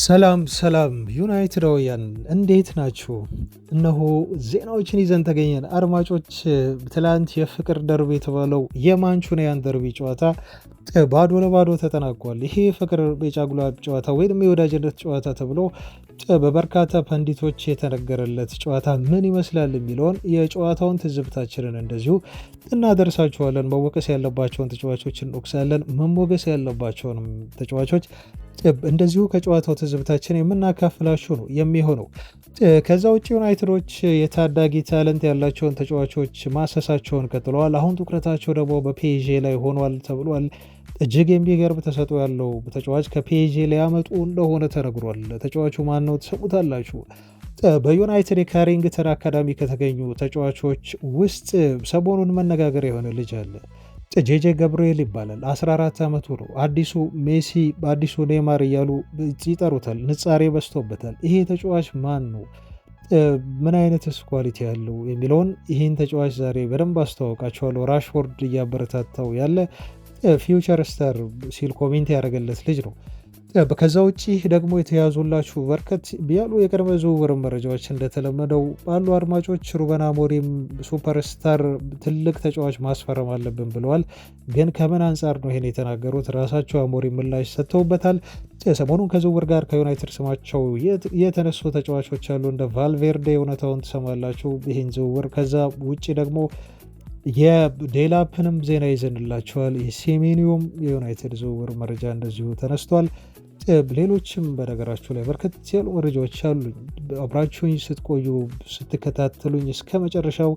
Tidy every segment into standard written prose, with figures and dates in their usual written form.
ሰላም ሰላም ዩናይትዳውያን እንዴት ናችሁ? እነሆ ዜናዎችን ይዘን ተገኘን። አድማጮች ትላንት የፍቅር ደርቢ የተባለው የማንቹኒያን ደርቢ ጨዋታ ባዶ ለባዶ ተጠናቋል። ይሄ ፍቅር የጫጉላ ጨዋታ ወይም የወዳጅነት ጨዋታ ተብሎ በበርካታ ፐንዲቶች የተነገረለት ጨዋታ ምን ይመስላል የሚለውን የጨዋታውን ትዝብታችንን እንደዚሁ እናደርሳችኋለን። መወቀስ ያለባቸውን ተጫዋቾች እንወቅሳለን፣ መሞገስ ያለባቸውንም ተጫዋቾች እንደዚሁ ከጨዋታው ትዝብታችን የምናካፍላችሁ ነው የሚሆነው። ከዛ ውጭ ዩናይትዶች የታዳጊ ታለንት ያላቸውን ተጫዋቾች ማሰሳቸውን ቀጥለዋል። አሁን ትኩረታቸው ደግሞ በፒኤስዤ ላይ ሆኗል ተብሏል። እጅግ የሚገርም ተሰጥኦ ያለው ተጫዋች ከፒኤስዤ ሊያመጡ እንደሆነ ተነግሯል። ተጫዋቹ ማን ነው? ትሰሙታላችሁ። በዩናይትድ የካሪንግተን አካዳሚ ከተገኙ ተጫዋቾች ውስጥ ሰሞኑን መነጋገር የሆነ ልጅ አለ። ጄጄ ገብርኤል ይባላል። 14 ዓመቱ ነው። አዲሱ ሜሲ፣ አዲሱ ኔይማር እያሉ ይጠሩታል። ንጻሬ በዝቶበታል። ይሄ ተጫዋች ማን ነው? ምን አይነትስ ኳሊቲ ያለው የሚለውን ይህን ተጫዋች ዛሬ በደንብ አስተዋውቃቸዋለሁ። ራሽፎርድ እያበረታታው ያለ ፊውቸር ስታር ሲል ኮሜንት ያደረገለት ልጅ ነው። ከዛ ውጭ ደግሞ የተያዙላችሁ በርከት ያሉ የቅድመ ዝውውር መረጃዎች እንደተለመደው ባሉ አድማጮች ሩበን አሞሪም ሱፐርስታር ትልቅ ተጫዋች ማስፈረም አለብን ብለዋል። ግን ከምን አንጻር ነው ይሄን የተናገሩት? ራሳቸው አሞሪም ምላሽ ሰጥተውበታል። ሰሞኑን ከዝውውር ጋር ከዩናይትድ ስማቸው የተነሱ ተጫዋቾች አሉ። እንደ ቫልቬርዴ እውነታውን ትሰማላችሁ ይህን ዝውውር። ከዛ ውጭ ደግሞ የዴላፕንም ዜና ይዘንላቸዋል። የሴሜኒዮም የዩናይትድ ዝውውር መረጃ እንደዚሁ ተነስቷል። ሌሎችም በነገራችሁ ላይ በርከት ያሉ መረጃዎች አሉኝ። አብራችሁኝ ስትቆዩ ስትከታተሉኝ እስከ መጨረሻው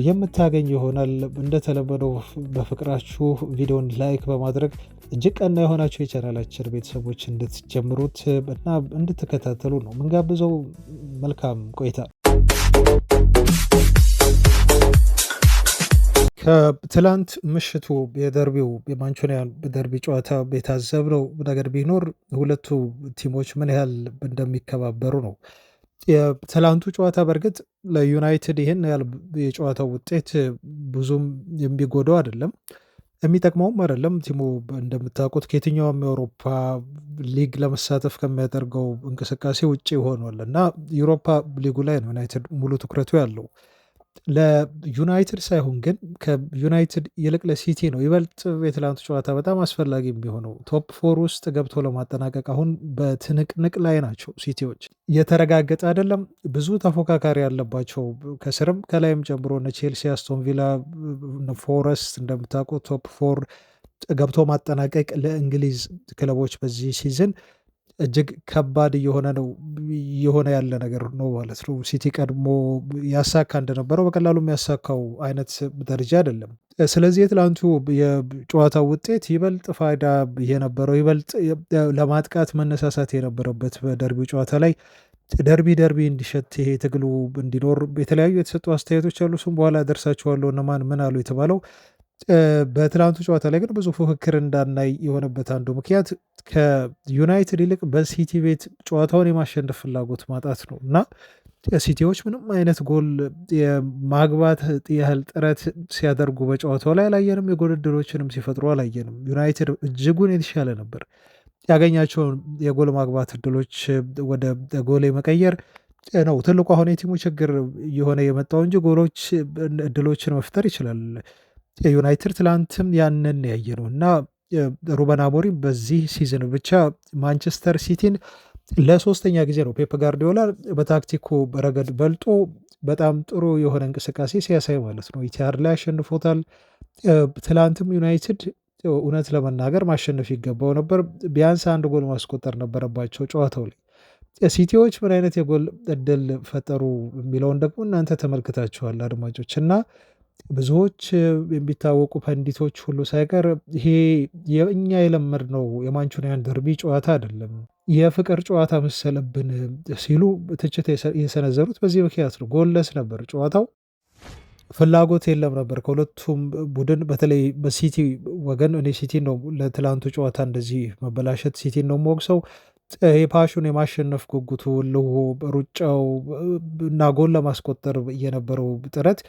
የምታገኝ ይሆናል። እንደተለመደው በፍቅራችሁ ቪዲዮን ላይክ በማድረግ እጅግ ቀና የሆናቸው የቻናላችን ቤተሰቦች እንድትጀምሩት እና እንድትከታተሉ ነው ምንጋብዘው። መልካም ቆይታ። ከትላንት ምሽቱ የደርቢው የማንቹኒያን ደርቢ ጨዋታ የታዘብነው ነገር ቢኖር ሁለቱ ቲሞች ምን ያህል እንደሚከባበሩ ነው። የትላንቱ ጨዋታ በእርግጥ ለዩናይትድ ይህን ያህል የጨዋታው ውጤት ብዙም የሚጎዳው አይደለም፣ የሚጠቅመውም አይደለም። ቲሙ እንደምታውቁት ከየትኛውም የአውሮፓ ሊግ ለመሳተፍ ከሚያደርገው እንቅስቃሴ ውጭ ሆኗል እና ዩሮፓ ሊጉ ላይ ነው ዩናይትድ ሙሉ ትኩረቱ ያለው። ለዩናይትድ ሳይሆን ግን ከዩናይትድ ይልቅ ለሲቲ ነው ይበልጥ የትላንቱ ጨዋታ በጣም አስፈላጊ የሚሆነው። ቶፕ ፎር ውስጥ ገብቶ ለማጠናቀቅ አሁን በትንቅንቅ ላይ ናቸው ሲቲዎች። የተረጋገጠ አይደለም፣ ብዙ ተፎካካሪ ያለባቸው ከስርም ከላይም ጨምሮ እነ ቼልሲ፣ አስቶን ቪላ፣ ፎረስት እንደምታውቁት ቶፕ ፎር ገብቶ ማጠናቀቅ ለእንግሊዝ ክለቦች በዚህ ሲዝን እጅግ ከባድ እየሆነ ያለ ነገር ነው ማለት ነው። ሲቲ ቀድሞ ያሳካ እንደነበረው በቀላሉ የሚያሳካው አይነት ደረጃ አይደለም። ስለዚህ የትላንቱ የጨዋታው ውጤት ይበልጥ ፋይዳ የነበረው ይበልጥ ለማጥቃት መነሳሳት የነበረበት በደርቢው ጨዋታ ላይ ደርቢ እንዲሸት ይሄ ትግሉ እንዲኖር የተለያዩ የተሰጡ አስተያየቶች አሉ። እሱም በኋላ ደርሳችኋለሁ እነማን ምን አሉ የተባለው። በትላንቱ ጨዋታ ላይ ግን ብዙ ፉክክር እንዳናይ የሆነበት አንዱ ምክንያት ከዩናይትድ ይልቅ በሲቲ ቤት ጨዋታውን የማሸነፍ ፍላጎት ማጣት ነው እና ሲቲዎች ምንም አይነት ጎል የማግባት ያህል ጥረት ሲያደርጉ በጨዋታው ላይ አላየንም። የጎል እድሎችንም ሲፈጥሩ አላየንም። ዩናይትድ እጅጉን የተሻለ ነበር። ያገኛቸውን የጎል ማግባት እድሎች ወደ ጎል መቀየር ነው ትልቁ አሁን የቲሙ ችግር የሆነ የመጣው እንጂ ጎሎች እድሎችን መፍጠር ይችላል። የዩናይትድ ትላንትም ያንን ያየ ነው እና ሩበን አሞሪም በዚህ ሲዝን ብቻ ማንቸስተር ሲቲን ለሶስተኛ ጊዜ ነው ፔፕ ጋርዲዮላ በታክቲኩ ረገድ በልጦ በጣም ጥሩ የሆነ እንቅስቃሴ ሲያሳይ ማለት ነው። ኢቲሃድ ላይ አሸንፎታል። ትላንትም ዩናይትድ እውነት ለመናገር ማሸነፍ ይገባው ነበር። ቢያንስ አንድ ጎል ማስቆጠር ነበረባቸው ጨዋታው ላይ። ሲቲዎች ምን አይነት የጎል እድል ፈጠሩ የሚለውን ደግሞ እናንተ ተመልክታችኋል አድማጮች እና ብዙዎች የሚታወቁ ፐንዲቶች ሁሉ ሳይቀር ይሄ የእኛ የለመድነው የማንቹኒያን ደርቢ ጨዋታ አይደለም፣ የፍቅር ጨዋታ መሰለብን ሲሉ ትችት የሰነዘሩት በዚህ ምክንያት ነው። ጎለስ ነበር ጨዋታው፣ ፍላጎት የለም ነበር ከሁለቱም ቡድን። በተለይ በሲቲ ወገን እኔ ሲቲ ነው ለትላንቱ ጨዋታ እንደዚህ መበላሸት ሲቲ ነው የምወቅሰው። የፓሹን የማሸነፍ ጉጉቱ፣ ልሁ ሩጫው እና ጎል ለማስቆጠር የነበረው ጥረት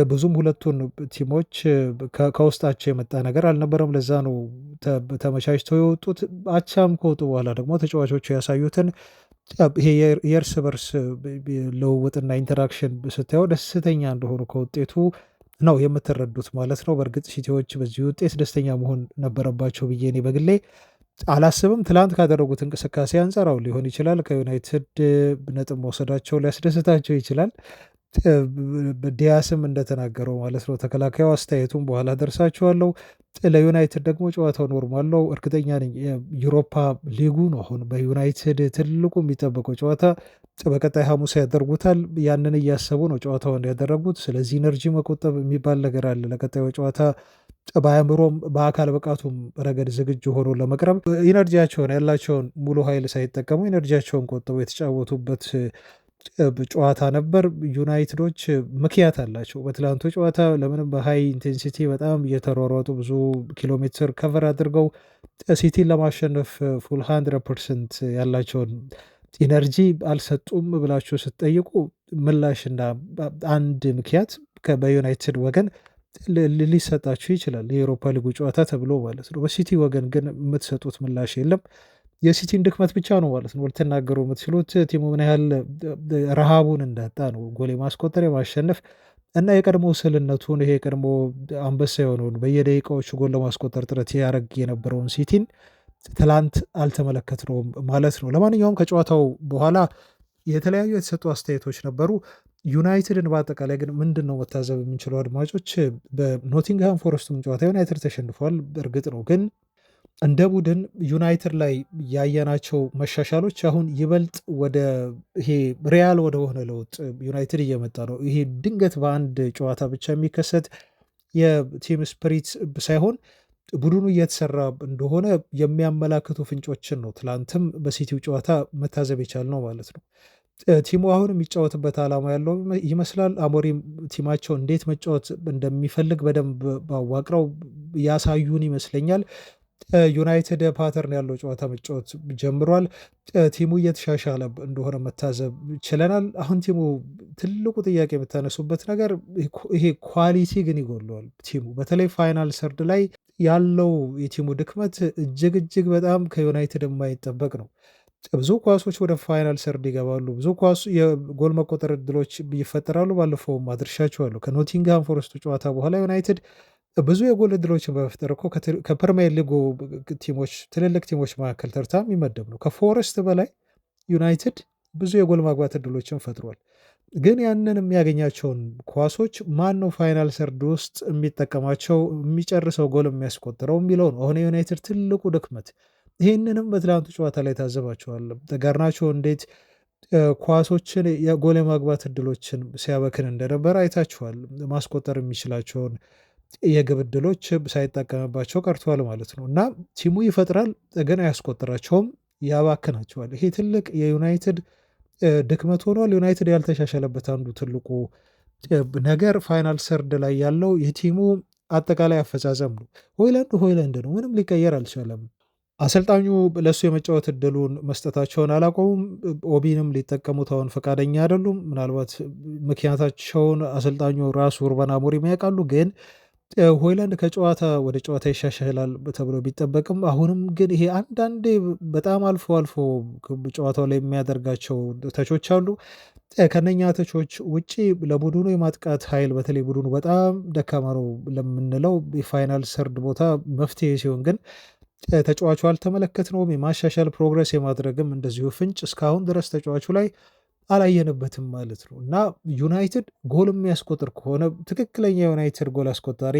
ብዙም ሁለቱን ቲሞች ከውስጣቸው የመጣ ነገር አልነበረም። ለዛ ነው ተመቻችተው የወጡት። አቻም ከወጡ በኋላ ደግሞ ተጫዋቾቹ ያሳዩትን ይሄ የእርስ በርስ ልውውጥና ኢንተራክሽን ስታየው ደስተኛ እንደሆኑ ከውጤቱ ነው የምትረዱት ማለት ነው። በእርግጥ ሲቲዎች በዚህ ውጤት ደስተኛ መሆን ነበረባቸው ብዬ እኔ በግሌ አላስብም። ትላንት ካደረጉት እንቅስቃሴ አንጻር አዎ ሊሆን ይችላል። ከዩናይትድ ነጥብ መውሰዳቸው ሊያስደስታቸው ይችላል። ዲያስም እንደተናገረው ማለት ነው ተከላካዩ አስተያየቱን በኋላ ደርሳችኋለሁ። ለዩናይትድ ደግሞ ጨዋታው ኖርማል ነው። እርግጠኛ ነኝ የዩሮፓ ሊጉ ነው አሁን በዩናይትድ ትልቁ የሚጠበቀው ጨዋታ በቀጣይ ሐሙስ ያደርጉታል። ያንን እያሰቡ ነው ጨዋታውን ያደረጉት። ስለዚህ ኢነርጂ መቆጠብ የሚባል ነገር አለ። ለቀጣዩ ጨዋታ በአእምሮም በአካል ብቃቱም ረገድ ዝግጁ ሆኖ ለመቅረብ ኢነርጂያቸውን ያላቸውን ሙሉ ኃይል ሳይጠቀሙ ኢነርጂያቸውን ቆጥበው የተጫወቱበት ጨዋታ ነበር። ዩናይትዶች ምክንያት አላቸው። በትላንቱ ጨዋታ ለምንም በሃይ ኢንቴንሲቲ በጣም እየተሯሯጡ ብዙ ኪሎ ሜትር ከቨር አድርገው ሲቲን ለማሸነፍ ፉል 100% ያላቸውን ኢነርጂ አልሰጡም ብላችሁ ስትጠይቁ ምላሽና አንድ ምክንያት በዩናይትድ ወገን ሊሰጣችሁ ይችላል። የኤሮፓ ሊጉ ጨዋታ ተብሎ ማለት ነው። በሲቲ ወገን ግን የምትሰጡት ምላሽ የለም። የሲቲን ድክመት ብቻ ነው ማለት ነው ልትናገሩ የምትችሉት። ቲሙ ምን ያህል ረሃቡን እንዳጣ ነው። ጎል የማስቆጠር የማሸነፍ እና የቀድሞ ስልነቱን ይሄ የቀድሞ አንበሳ የሆነውን በየደቂቃዎቹ ጎል ለማስቆጠር ጥረት ያደረግ የነበረውን ሲቲን ትላንት አልተመለከትነውም ማለት ነው። ለማንኛውም ከጨዋታው በኋላ የተለያዩ የተሰጡ አስተያየቶች ነበሩ። ዩናይትድን በአጠቃላይ ግን ምንድን ነው መታዘብ የምንችለው አድማጮች፣ በኖቲንግሃም ፎረስቱም ጨዋታ ዩናይትድ ተሸንፏል። እርግጥ ነው ግን እንደ ቡድን ዩናይትድ ላይ ያየናቸው መሻሻሎች አሁን ይበልጥ ወደ ይሄ ሪያል ወደሆነ ለውጥ ዩናይትድ እየመጣ ነው። ይሄ ድንገት በአንድ ጨዋታ ብቻ የሚከሰት የቲም ስፕሪት ሳይሆን ቡድኑ እየተሰራ እንደሆነ የሚያመላክቱ ፍንጮችን ነው ትላንትም በሲቲው ጨዋታ መታዘብ የቻልነው ማለት ነው። ቲሙ አሁን የሚጫወትበት ዓላማ ያለው ይመስላል። አሞሪም ቲማቸው እንዴት መጫወት እንደሚፈልግ በደንብ ባዋቅረው ያሳዩን ይመስለኛል። ዩናይትድ ፓተርን ያለው ጨዋታ መጫወት ጀምሯል። ቲሙ እየተሻሻለ እንደሆነ መታዘብ ችለናል። አሁን ቲሙ ትልቁ ጥያቄ የምታነሱበት ነገር ይሄ ኳሊቲ ግን ይጎለዋል። ቲሙ በተለይ ፋይናል ሰርድ ላይ ያለው የቲሙ ድክመት እጅግ እጅግ በጣም ከዩናይትድ የማይጠበቅ ነው። ብዙ ኳሶች ወደ ፋይናል ሰርድ ይገባሉ። ብዙ ኳሱ የጎል መቆጠር እድሎች ይፈጠራሉ። ባለፈውም አድርሻቸዋለሁ። ከኖቲንግሃም ፎረስቱ ጨዋታ በኋላ ዩናይትድ ብዙ የጎል እድሎችን በመፍጠር እኮ ከፕሪሚየር ሊጉ ቲሞች ትልልቅ ቲሞች መካከል ተርታ የሚመደብ ነው። ከፎረስት በላይ ዩናይትድ ብዙ የጎል ማግባት እድሎችን ፈጥሯል። ግን ያንን የሚያገኛቸውን ኳሶች ማን ነው ፋይናል ሰርድ ውስጥ የሚጠቀማቸው የሚጨርሰው ጎል የሚያስቆጥረው የሚለው ነው አሁን የዩናይትድ ትልቁ ድክመት። ይህንንም በትላንቱ ጨዋታ ላይ ታዘባቸዋል። ጋርናቾ እንዴት ኳሶችን የጎል የማግባት እድሎችን ሲያበክን እንደነበረ አይታችኋል። ማስቆጠር የሚችላቸውን የግብ ዕድሎች ሳይጠቀምባቸው ቀርቷል ማለት ነው። እና ቲሙ ይፈጥራል ግን አያስቆጥራቸውም፣ ያባክናቸዋል። ይሄ ትልቅ የዩናይትድ ድክመት ሆኗል። ዩናይትድ ያልተሻሻለበት አንዱ ትልቁ ነገር ፋይናል ሰርድ ላይ ያለው የቲሙ አጠቃላይ አፈጻጸም ነው። ሆይላንድ ነው፣ ምንም ሊቀየር አልቻለም። አሰልጣኙ ለእሱ የመጫወት እድሉን መስጠታቸውን አላቆሙም። ኦቢንም ሊጠቀሙት አሁን ፈቃደኛ አይደሉም። ምናልባት ምክንያታቸውን አሰልጣኙ ራሱ ሩበን አሞሪም ያውቃሉ። ግን ሆይላንድ ከጨዋታ ወደ ጨዋታ ይሻሻላል ተብሎ ቢጠበቅም አሁንም ግን ይሄ አንዳንዴ በጣም አልፎ አልፎ ጨዋታው ላይ የሚያደርጋቸው ተቾች አሉ። ከነኛ ተቾች ውጪ ለቡድኑ የማጥቃት ኃይል በተለይ ቡድኑ በጣም ደካማ ነው ለምንለው የፋይናል ሰርድ ቦታ መፍትሄ ሲሆን ግን ተጫዋቹ አልተመለከትነውም። የማሻሻል ፕሮግረስ የማድረግም እንደዚሁ ፍንጭ እስካሁን ድረስ ተጫዋቹ ላይ አላየንበትም ማለት ነው። እና ዩናይትድ ጎል የሚያስቆጥር ከሆነ ትክክለኛ ዩናይትድ ጎል አስቆጣሪ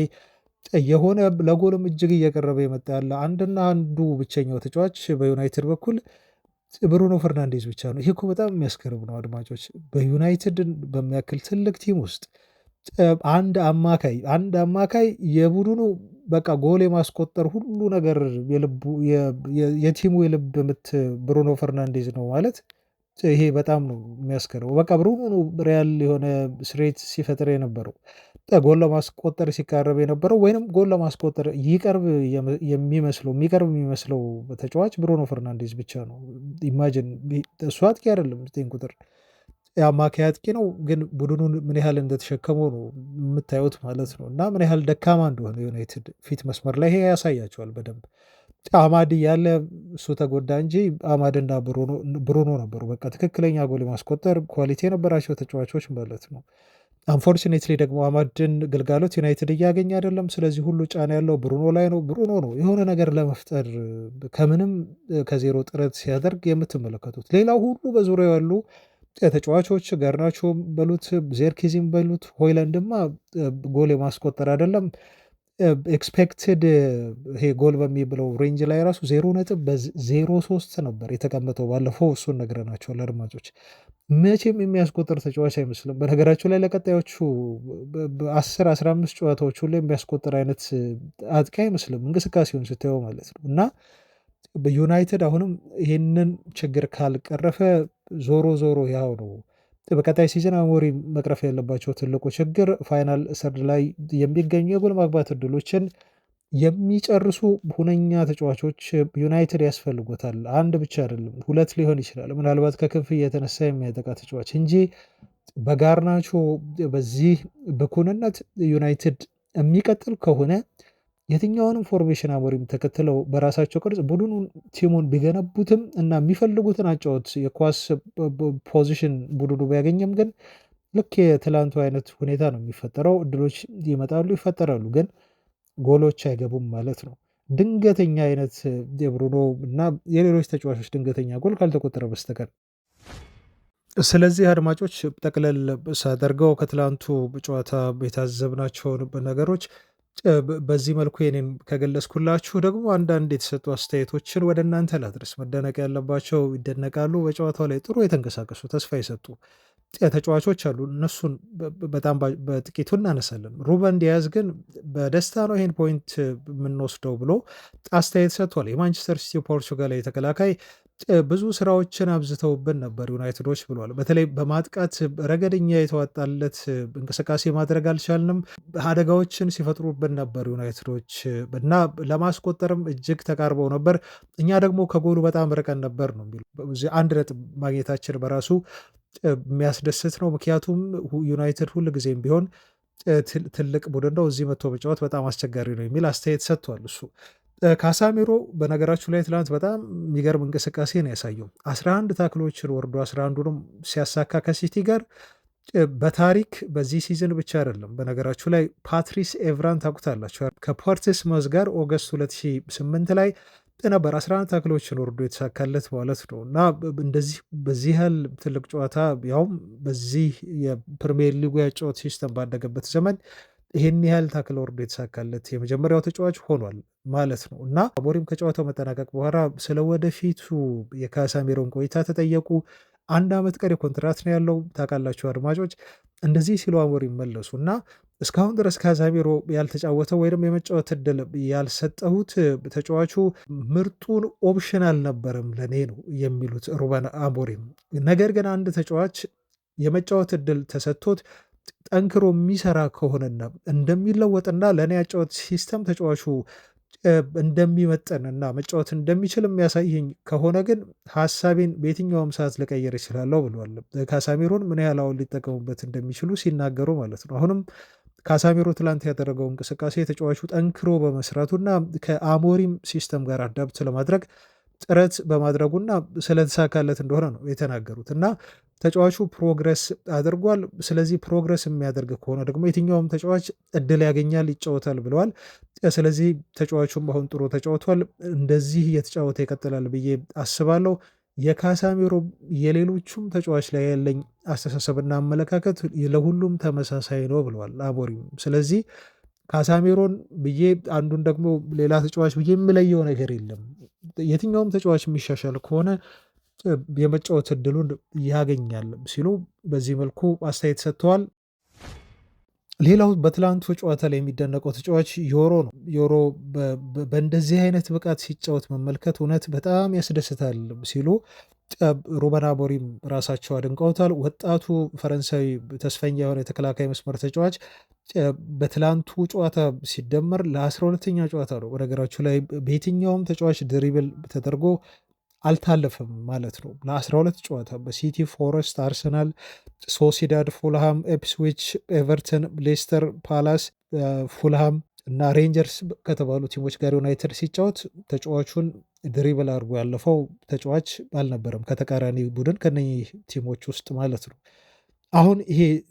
የሆነ ለጎልም እጅግ እየቀረበ የመጣ ያለ አንድና አንዱ ብቸኛው ተጫዋች በዩናይትድ በኩል ብሩኖ ፈርናንዴዝ ብቻ ነው። ይሄ እኮ በጣም የሚያስገርም ነው አድማጮች። በዩናይትድ በሚያክል ትልቅ ቲም ውስጥ አንድ አማካይ የቡድኑ በቃ ጎል የማስቆጠር ሁሉ ነገር የቲሙ የልብ ምት ብሩኖ ፈርናንዴዝ ነው ማለት ይሄ በጣም ነው የሚያስገርመው። በቃ ብሩኖ ነው ሪያል የሆነ ስሬት ሲፈጥር የነበረው ጎል ለማስቆጠር ሲቃረብ የነበረው ወይንም ጎል ለማስቆጠር የሚቀርብ የሚመስለው ተጫዋች ብሩኖ ፈርናንዴዝ ብቻ ነው። ኢማጂን እሱ አጥቂ አይደለም 9 ቁጥር የአማካይ አጥቂ ነው፣ ግን ቡድኑን ምን ያህል እንደተሸከመው ነው የምታዩት ማለት ነው። እና ምን ያህል ደካማ እንደሆነ ዩናይትድ ፊት መስመር ላይ ይሄ ያሳያቸዋል በደንብ። አማድ እያለ እሱ ተጎዳ እንጂ አማድና ብሩኖ ነበሩ በቃ ትክክለኛ ጎል የማስቆጠር ኳሊቲ የነበራቸው ተጫዋቾች ማለት ነው። አንፎርቹኔትሊ ደግሞ አማድን ግልጋሎት ዩናይትድ እያገኘ አይደለም። ስለዚህ ሁሉ ጫና ያለው ብሩኖ ላይ ነው። ብሩኖ ነው የሆነ ነገር ለመፍጠር ከምንም ከዜሮ ጥረት ሲያደርግ የምትመለከቱት። ሌላው ሁሉ በዙሪያው ያሉ ተጫዋቾች ጋርናቾም በሉት ዜርኪዚም በሉት ሆይላንድማ ጎል የማስቆጠር አይደለም ኤክስፔክትድ ይሄ ጎል በሚብለው ሬንጅ ላይ ራሱ 0.03 ነበር የተቀመጠው። ባለፈው እሱን ነግረናቸዋል አድማጮች። መቼም የሚያስቆጥር ተጫዋች አይመስልም። በነገራቸው ላይ ለቀጣዮቹ 10-15 ጨዋታዎች ሁሉ የሚያስቆጥር አይነት አጥቂ አይመስልም እንቅስቃሴውን ስታየው ማለት ነው። እና በዩናይትድ አሁንም ይህንን ችግር ካልቀረፈ ዞሮ ዞሮ ያው ነው። በቀጣይ ሲዝን አሞሪም መቅረፍ ያለባቸው ትልቁ ችግር ፋይናል ሰርድ ላይ የሚገኙ የጎል ማግባት እድሎችን የሚጨርሱ ሁነኛ ተጫዋቾች ዩናይትድ ያስፈልጎታል። አንድ ብቻ አይደለም፣ ሁለት ሊሆን ይችላል። ምናልባት ከክንፍ እየተነሳ የሚያጠቃ ተጫዋች እንጂ በጋርናቾ በዚህ ብኩንነት ዩናይትድ የሚቀጥል ከሆነ የትኛውንም ፎርሜሽን አሞሪም ተከትለው በራሳቸው ቅርጽ ቡድኑን ቲሙን ቢገነቡትም እና የሚፈልጉትን አጫወት የኳስ ፖዚሽን ቡድኑ ቢያገኝም ግን ልክ የትላንቱ አይነት ሁኔታ ነው የሚፈጠረው። እድሎች ይመጣሉ፣ ይፈጠራሉ፣ ግን ጎሎች አይገቡም ማለት ነው። ድንገተኛ አይነት የብሩኖ እና የሌሎች ተጫዋቾች ድንገተኛ ጎል ካልተቆጠረ በስተቀር። ስለዚህ አድማጮች ጠቅለል ሳደርገው ከትላንቱ ጨዋታ የታዘብናቸውን ነገሮች በዚህ መልኩ የኔን ከገለጽኩላችሁ ደግሞ አንዳንድ የተሰጡ አስተያየቶችን ወደ እናንተ ላድረስ። መደነቅ ያለባቸው ይደነቃሉ። በጨዋታው ላይ ጥሩ የተንቀሳቀሱ ተስፋ የሰጡ ተጫዋቾች አሉ። እነሱን በጣም በጥቂቱ እናነሳለን። ሩበን ዲያዝ ግን በደስታ ነው ይሄን ፖይንት የምንወስደው ብሎ አስተያየት ሰጥቷል። የማንቸስተር ሲቲ ፖርቹጋላዊ ተከላካይ ብዙ ስራዎችን አብዝተውብን ነበር ዩናይትዶች ብሏል። በተለይ በማጥቃት ረገደኛ የተዋጣለት እንቅስቃሴ ማድረግ አልቻልንም። አደጋዎችን ሲፈጥሩብን ነበር ዩናይትዶች እና ለማስቆጠርም እጅግ ተቃርበው ነበር። እኛ ደግሞ ከጎሉ በጣም ርቀን ነበር ነው የሚሉ። አንድ ነጥብ ማግኘታችን በራሱ የሚያስደስት ነው። ምክንያቱም ዩናይትድ ሁል ጊዜም ቢሆን ትልቅ ቡድን ነው፣ እዚህ መጥቶ መጫወት በጣም አስቸጋሪ ነው የሚል አስተያየት ሰጥቷል እሱ። ካሳሚሮ በነገራችሁ ላይ ትላንት በጣም የሚገርም እንቅስቃሴ ነው ያሳየው። 11 ታክሎችን ወርዶ 11ዱንም ሲያሳካ ከሲቲ ጋር በታሪክ በዚህ ሲዝን ብቻ አይደለም። በነገራችሁ ላይ ፓትሪስ ኤቭራን ታውቁታላችሁ። ከፖርትስማውዝ ጋር ኦገስት 2008 ላይ ነበር 11 ታክሎችን ወርዶ የተሳካለት ማለት ነው። እና እንደዚህ በዚህ ያህል ትልቅ ጨዋታ ያውም በዚህ የፕሪሚየር ሊጉ ያጨዋወት ሲስተም ባደገበት ዘመን ይህን ያህል ታክል ወርዶ የተሳካለት የመጀመሪያው ተጫዋች ሆኗል ማለት ነው። እና አሞሪም ከጨዋታው መጠናቀቅ በኋላ ስለ ወደፊቱ የካሳሜሮን ቆይታ ተጠየቁ። 1 ዓመት ቀሪ ኮንትራት ነው ያለው ታውቃላችሁ አድማጮች። እንደዚህ ሲሉ አሞሪም መለሱ እና እስካሁን ድረስ ካዛሚሮ ያልተጫወተው ወይም የመጫወት እድል ያልሰጠሁት ተጫዋቹ ምርጡን ኦፕሽን አልነበረም ለእኔ ነው የሚሉት ሩበን አሞሪም። ነገር ግን አንድ ተጫዋች የመጫወት እድል ተሰጥቶት ጠንክሮ የሚሰራ ከሆነና እንደሚለወጥና ለእኔ ያጫወት ሲስተም ተጫዋቹ እንደሚመጠንና መጫወት እንደሚችል የሚያሳየኝ ከሆነ ግን ሀሳቤን በየትኛውም ሰዓት ልቀየር ይችላለሁ ብሏል። ካሳሜሮን ምን ያህል አሁን ሊጠቀሙበት እንደሚችሉ ሲናገሩ ማለት ነው። አሁንም ካሳሜሮ ትላንት ያደረገው እንቅስቃሴ ተጫዋቹ ጠንክሮ በመስራቱና ከአሞሪም ሲስተም ጋር አዳብት ለማድረግ ጥረት በማድረጉና ስለተሳካለት እንደሆነ ነው የተናገሩት። እና ተጫዋቹ ፕሮግረስ አድርጓል። ስለዚህ ፕሮግረስ የሚያደርግ ከሆነ ደግሞ የትኛውም ተጫዋች እድል ያገኛል፣ ይጫወታል ብለዋል። ስለዚህ ተጫዋቹም አሁን ጥሩ ተጫውቷል። እንደዚህ እየተጫወተ ይቀጥላል ብዬ አስባለሁ። የካሳሜሮ የሌሎቹም ተጫዋች ላይ ያለኝ አስተሳሰብና አመለካከት ለሁሉም ተመሳሳይ ነው ብለዋል አሞሪም። ስለዚህ ካሳሜሮን ብዬ አንዱን ደግሞ ሌላ ተጫዋች ብዬ የምለየው ነገር የለም። የትኛውም ተጫዋች የሚሻሻል ከሆነ የመጫወት እድሉን ያገኛል ሲሉ በዚህ መልኩ አስተያየት ሰጥተዋል። ሌላው በትላንቱ ጨዋታ ላይ የሚደነቀው ተጫዋች ዮሮ ነው። ዮሮ በእንደዚህ አይነት ብቃት ሲጫወት መመልከት እውነት በጣም ያስደስታል ሲሉ ሩበን አሞሪም ራሳቸው አድንቀውታል። ወጣቱ ፈረንሳዊ ተስፈኛ የሆነ የተከላካይ መስመር ተጫዋች በትላንቱ ጨዋታ ሲደመር ለ12ኛ ጨዋታ ነው። በነገራችሁ ላይ በየትኛውም ተጫዋች ድሪብል ተደርጎ አልታለፈም ማለት ነው። ለ12 ጨዋታ በሲቲ፣ ፎረስት፣ አርሰናል፣ ሶሲዳድ፣ ፉልሃም፣ ኤፕስዊች፣ ኤቨርተን፣ ሌስተር ፓላስ፣ ፉልሃም እና ሬንጀርስ ከተባሉ ቲሞች ጋር ዩናይትድ ሲጫወት ተጫዋቹን ድሪብል አድርጎ ያለፈው ተጫዋች አልነበረም ከተቃራኒ ቡድን ከነኚህ ቲሞች ውስጥ ማለት ነው። አሁን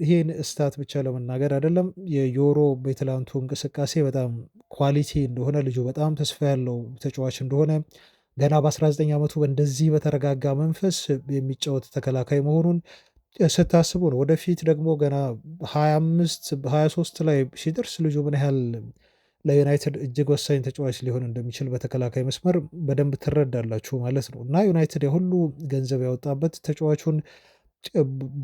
ይሄን ስታት ብቻ ለመናገር አይደለም። የዮሮ በትላንቱ እንቅስቃሴ በጣም ኳሊቲ እንደሆነ ልጁ በጣም ተስፋ ያለው ተጫዋች እንደሆነ ገና በ19 ዓመቱ እንደዚህ በተረጋጋ መንፈስ የሚጫወት ተከላካይ መሆኑን ስታስቡ ነው። ወደፊት ደግሞ ገና 25 23 ላይ ሲደርስ ልጁ ምን ያህል ለዩናይትድ እጅግ ወሳኝ ተጫዋች ሊሆን እንደሚችል በተከላካይ መስመር በደንብ ትረዳላችሁ ማለት ነው። እና ዩናይትድ የሁሉ ገንዘብ ያወጣበት ተጫዋቹን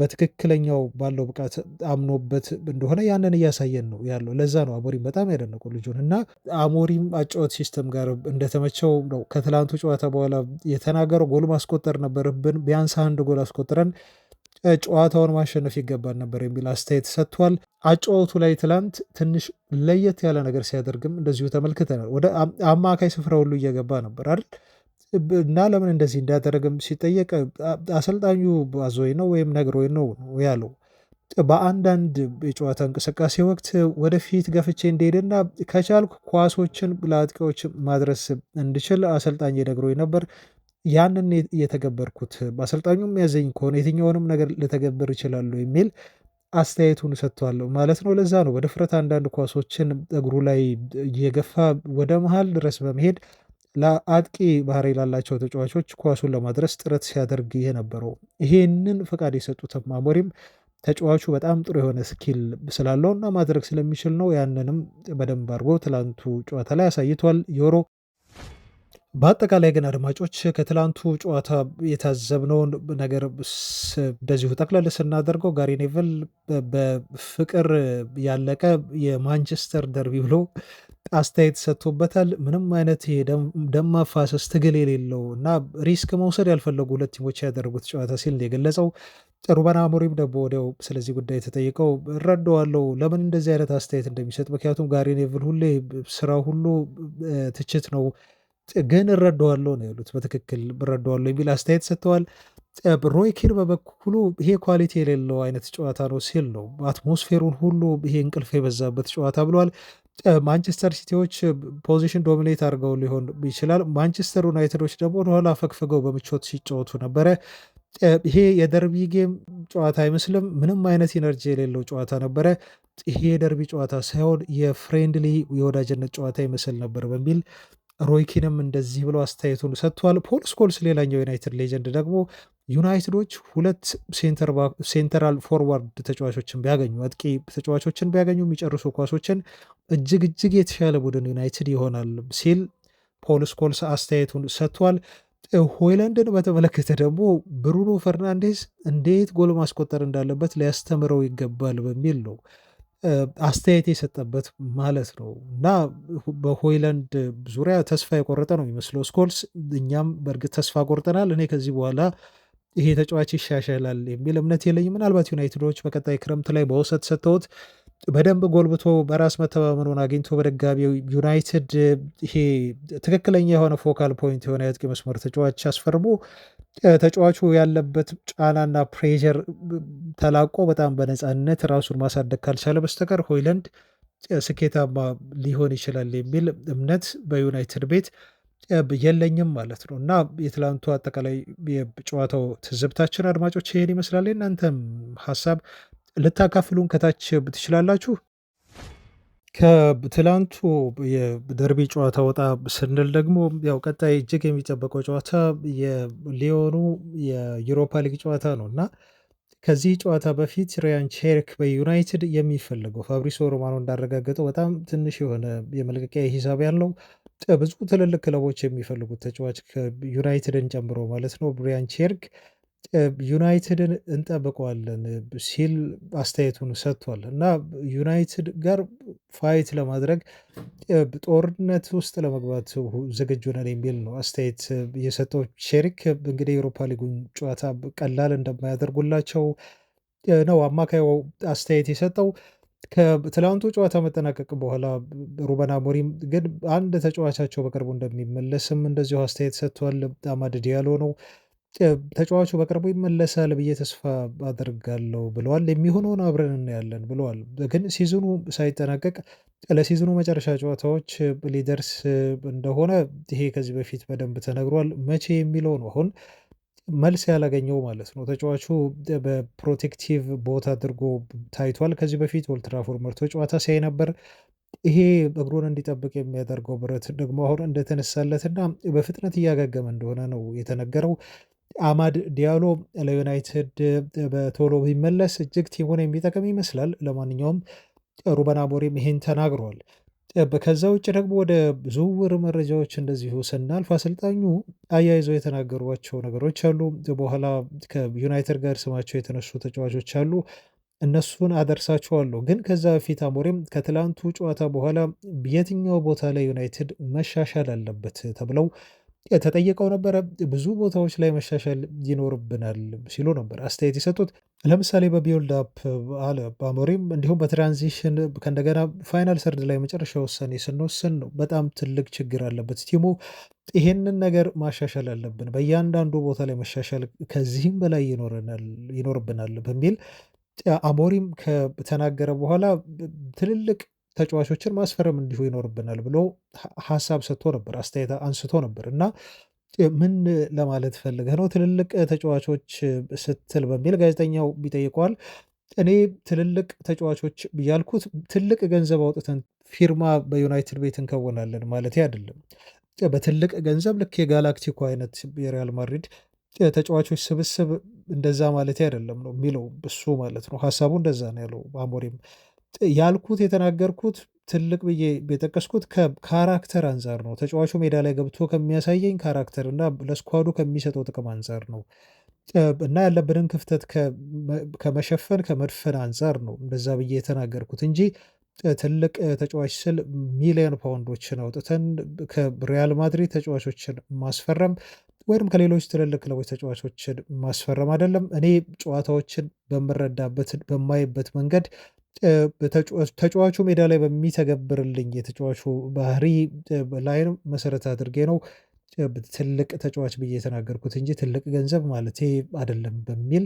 በትክክለኛው ባለው ብቃት አምኖበት እንደሆነ ያንን እያሳየን ነው ያለው። ለዛ ነው አሞሪም በጣም ያደነቁ ልጁን እና አሞሪም አጨዋወት ሲስተም ጋር እንደተመቸው ነው ከትላንቱ ጨዋታ በኋላ የተናገረው። ጎል ማስቆጠር ነበረብን፣ ቢያንስ አንድ ጎል አስቆጥረን ጨዋታውን ማሸነፍ ይገባል ነበር የሚል አስተያየት ሰጥቷል። አጨዋወቱ ላይ ትላንት ትንሽ ለየት ያለ ነገር ሲያደርግም እንደዚሁ ተመልክተናል። ወደ አማካይ ስፍራ ሁሉ እየገባ ነበር አይደል? እና ለምን እንደዚህ እንዳደረገም ሲጠየቅ አሰልጣኙ አዞኝ ነው ወይም ነግሮኝ ነው ያለው። በአንዳንድ የጨዋታ እንቅስቃሴ ወቅት ወደፊት ገፍቼ እንደሄድና ከቻልኩ ኳሶችን ለአጥቂዎች ማድረስ እንድችል አሰልጣኝ ነግሮኝ ነበር። ያንን የተገበርኩት በአሰልጣኙም ያዘኝ ከሆነ የትኛውንም ነገር ልተገብር ይችላሉ የሚል አስተያየቱን ሰጥቷለሁ ማለት ነው። ለዛ ነው በድፍረት አንዳንድ ኳሶችን እግሩ ላይ እየገፋ ወደ መሃል ድረስ በመሄድ ለአጥቂ ባህሪ ላላቸው ተጫዋቾች ኳሱን ለማድረስ ጥረት ሲያደርግ የነበረው። ይሄንን ፈቃድ የሰጡትም አሞሪም ተጫዋቹ በጣም ጥሩ የሆነ ስኪል ስላለው እና ማድረግ ስለሚችል ነው። ያንንም በደንብ አድርጎ ትላንቱ ጨዋታ ላይ አሳይቷል ዮሮ። በአጠቃላይ ግን አድማጮች ከትላንቱ ጨዋታ የታዘብነውን ነገር እንደዚሁ ጠቅለል ስናደርገው ጋሪ ኔቭል በፍቅር ያለቀ የማንቸስተር ደርቢ ብሎ አስተያየት ሰጥቶበታል። ምንም አይነት ደም ማፋሰስ ትግል የሌለው እና ሪስክ መውሰድ ያልፈለጉ ሁለት ቲሞች ያደረጉት ጨዋታ ሲል የገለጸው ሩበን አሞሪም ደግሞ ወዲያው ስለዚህ ጉዳይ ተጠይቀው እረዳዋለሁ ለምን እንደዚህ አይነት አስተያየት እንደሚሰጥ፣ ምክንያቱም ጋሪ ኔቭል ሁሌ ስራ ሁሉ ትችት ነው ግን እረዳዋለሁ ነው ያሉት። በትክክል እረዳዋለሁ የሚል አስተያየት ሰጥተዋል። ሮይ ኪን በበኩሉ ይሄ ኳሊቲ የሌለው አይነት ጨዋታ ነው ሲል ነው አትሞስፌሩን ሁሉ ይሄ እንቅልፍ የበዛበት ጨዋታ ብለዋል። ማንቸስተር ሲቲዎች ፖዚሽን ዶሚኔት አድርገው ሊሆን ይችላል። ማንቸስተር ዩናይትዶች ደግሞ ወደኋላ አፈግፍገው በምቾት ሲጫወቱ ነበረ። ይሄ የደርቢ ጌም ጨዋታ አይመስልም። ምንም አይነት ኢነርጂ የሌለው ጨዋታ ነበረ። ይሄ የደርቢ ጨዋታ ሳይሆን የፍሬንድሊ የወዳጅነት ጨዋታ ይመስል ነበር በሚል ሮይኪንም እንደዚህ ብሎ አስተያየቱን ሰጥቷል። ፖል ስኮልስ ሌላኛው ዩናይትድ ሌጀንድ ደግሞ ዩናይትዶች ሁለት ሴንተራል ፎርዋርድ ተጫዋቾችን ቢያገኙ አጥቂ ተጫዋቾችን ቢያገኙ የሚጨርሱ ኳሶችን እጅግ እጅግ የተሻለ ቡድን ዩናይትድ ይሆናል ሲል ፖል ስኮልስ አስተያየቱን ሰጥቷል። ሆይላንድን በተመለከተ ደግሞ ብሩኖ ፈርናንዴዝ እንዴት ጎል ማስቆጠር እንዳለበት ሊያስተምረው ይገባል በሚል ነው አስተያየት የሰጠበት ማለት ነው። እና በሆይላንድ ዙሪያ ተስፋ የቆረጠ ነው የሚመስለው ስኮልስ። እኛም በእርግጥ ተስፋ ቆርጠናል። እኔ ከዚህ በኋላ ይሄ ተጫዋች ይሻሻላል የሚል እምነት የለኝም። ምናልባት ዩናይትዶች በቀጣይ ክረምት ላይ በውሰት ሰጥተውት በደንብ ጎልብቶ በራስ መተማመኑን አግኝቶ በደጋቢው ዩናይትድ ይሄ ትክክለኛ የሆነ ፎካል ፖይንት የሆነ የአጥቂ መስመር ተጫዋች አስፈርሞ ተጫዋቹ ያለበት ጫናና ፕሬዠር ተላቆ በጣም በነፃነት ራሱን ማሳደግ ካልቻለ በስተቀር ሆይላንድ ስኬታማ ሊሆን ይችላል የሚል እምነት በዩናይትድ ቤት የለኝም ማለት ነው። እና የትላንቱ አጠቃላይ የጨዋታው ትዝብታችን አድማጮች ይሄን ይመስላል። እናንተም ሀሳብ ልታካፍሉን ከታች ትችላላችሁ። ከትላንቱ የደርቢ ጨዋታ ወጣ ስንል ደግሞ ያው ቀጣይ እጅግ የሚጠበቀው ጨዋታ የሊዮኑ የዩሮፓ ሊግ ጨዋታ ነው እና ከዚህ ጨዋታ በፊት ሪያን ቼርክ በዩናይትድ የሚፈልገው ፋብሪሶ ሮማኖ እንዳረጋገጠው በጣም ትንሽ የሆነ የመልቀቂያ ሂሳብ ያለው ብዙ ትልልቅ ክለቦች የሚፈልጉት ተጫዋች ከዩናይትድን ጨምሮ ማለት ነው ሪያን ቼርክ ዩናይትድን እንጠብቀዋለን ሲል አስተያየቱን ሰጥቷል። እና ዩናይትድ ጋር ፋይት ለማድረግ ጦርነት ውስጥ ለመግባት ዝግጁ ነን የሚል ነው አስተያየት የሰጠው ሼሪክ። እንግዲህ የአውሮፓ ሊጉን ጨዋታ ቀላል እንደማያደርጉላቸው ነው አማካዩ አስተያየት የሰጠው። ከትላንቱ ጨዋታ መጠናቀቅ በኋላ ሩበን አሞሪም ግን አንድ ተጫዋቻቸው በቅርቡ እንደሚመለስም እንደዚሁ አስተያየት ሰጥቷል። አማድ ዲያሎ ነው። ተጫዋቹ በቅርቡ ይመለሳል ብዬ ተስፋ አደርጋለሁ ብለዋል። የሚሆነውን አብረን እናያለን ብለዋል። ግን ሲዝኑ ሳይጠናቀቅ ለሲዝኑ መጨረሻ ጨዋታዎች ሊደርስ እንደሆነ ይሄ ከዚህ በፊት በደንብ ተነግሯል። መቼ የሚለው ነው አሁን መልስ ያላገኘው ማለት ነው። ተጫዋቹ በፕሮቴክቲቭ ቦት አድርጎ ታይቷል። ከዚህ በፊት ኦልድ ትራፎርድ መጥቶ ጨዋታ ሲያይ ነበር። ይሄ እግሩን እንዲጠብቅ የሚያደርገው ብረት ደግሞ አሁን እንደተነሳለትና በፍጥነት እያገገመ እንደሆነ ነው የተነገረው። አማድ ዲያሎ ለዩናይትድ በቶሎ ቢመለስ እጅግ ቲሙን የሚጠቅም ይመስላል። ለማንኛውም ሩበን አሞሪም ይሄን ተናግሯል። ከዛ ውጭ ደግሞ ወደ ዝውውር መረጃዎች እንደዚሁ ስናልፍ አሰልጣኙ አያይዘው የተናገሯቸው ነገሮች አሉ። በኋላ ከዩናይትድ ጋር ስማቸው የተነሱ ተጫዋቾች አሉ። እነሱን አደርሳቸዋለሁ። ግን ከዛ በፊት አሞሪም ከትላንቱ ጨዋታ በኋላ የትኛው ቦታ ላይ ዩናይትድ መሻሻል አለበት ተብለው ተጠይቀው ነበረ። ብዙ ቦታዎች ላይ መሻሻል ይኖርብናል ሲሉ ነበር አስተያየት የሰጡት። ለምሳሌ በቢውልድ አፕ አለ በአሞሪም እንዲሁም በትራንዚሽን ከእንደገና ፋይናል ሰርድ ላይ መጨረሻ ውሳኔ ስንወስን ነው በጣም ትልቅ ችግር አለበት ቲሙ። ይሄንን ነገር ማሻሻል አለብን፣ በእያንዳንዱ ቦታ ላይ መሻሻል ከዚህም በላይ ይኖርብናል በሚል አሞሪም ከተናገረ በኋላ ትልልቅ ተጫዋቾችን ማስፈረም እንዲሁ ይኖርብናል ብሎ ሀሳብ ሰጥቶ ነበር፣ አስተያየት አንስቶ ነበር እና ምን ለማለት ፈልገህ ነው ትልልቅ ተጫዋቾች ስትል በሚል ጋዜጠኛው ቢጠይቀዋል። እኔ ትልልቅ ተጫዋቾች ያልኩት ትልቅ ገንዘብ አውጥተን ፊርማ በዩናይትድ ቤት እንከውናለን ማለት አይደለም። በትልቅ ገንዘብ ልክ የጋላክቲኮ አይነት የሪያል ማድሪድ ተጫዋቾች ስብስብ እንደዛ ማለት አይደለም ነው የሚለው እሱ ማለት ነው። ሀሳቡ እንደዛ ነው ያለው አሞሪም። ያልኩት የተናገርኩት ትልቅ ብዬ የጠቀስኩት ከካራክተር አንፃር ነው። ተጫዋቹ ሜዳ ላይ ገብቶ ከሚያሳየኝ ካራክተር እና ለስኳዱ ከሚሰጠው ጥቅም አንፃር ነው እና ያለብንን ክፍተት ከመሸፈን ከመድፈን አንፃር ነው እንደዛ ብዬ የተናገርኩት እንጂ ትልቅ ተጫዋች ስል ሚሊዮን ፓውንዶችን አውጥተን ከሪያል ማድሪድ ተጫዋቾችን ማስፈረም ወይም ከሌሎች ትልልቅ ክለቦች ተጫዋቾችን ማስፈረም አይደለም። እኔ ጨዋታዎችን በምረዳበት በማይበት መንገድ ተጫዋቹ ሜዳ ላይ በሚተገብርልኝ የተጫዋቹ ባህሪ ላይም መሰረት አድርጌ ነው ትልቅ ተጫዋች ብዬ የተናገርኩት እንጂ ትልቅ ገንዘብ ማለቴ አይደለም በሚል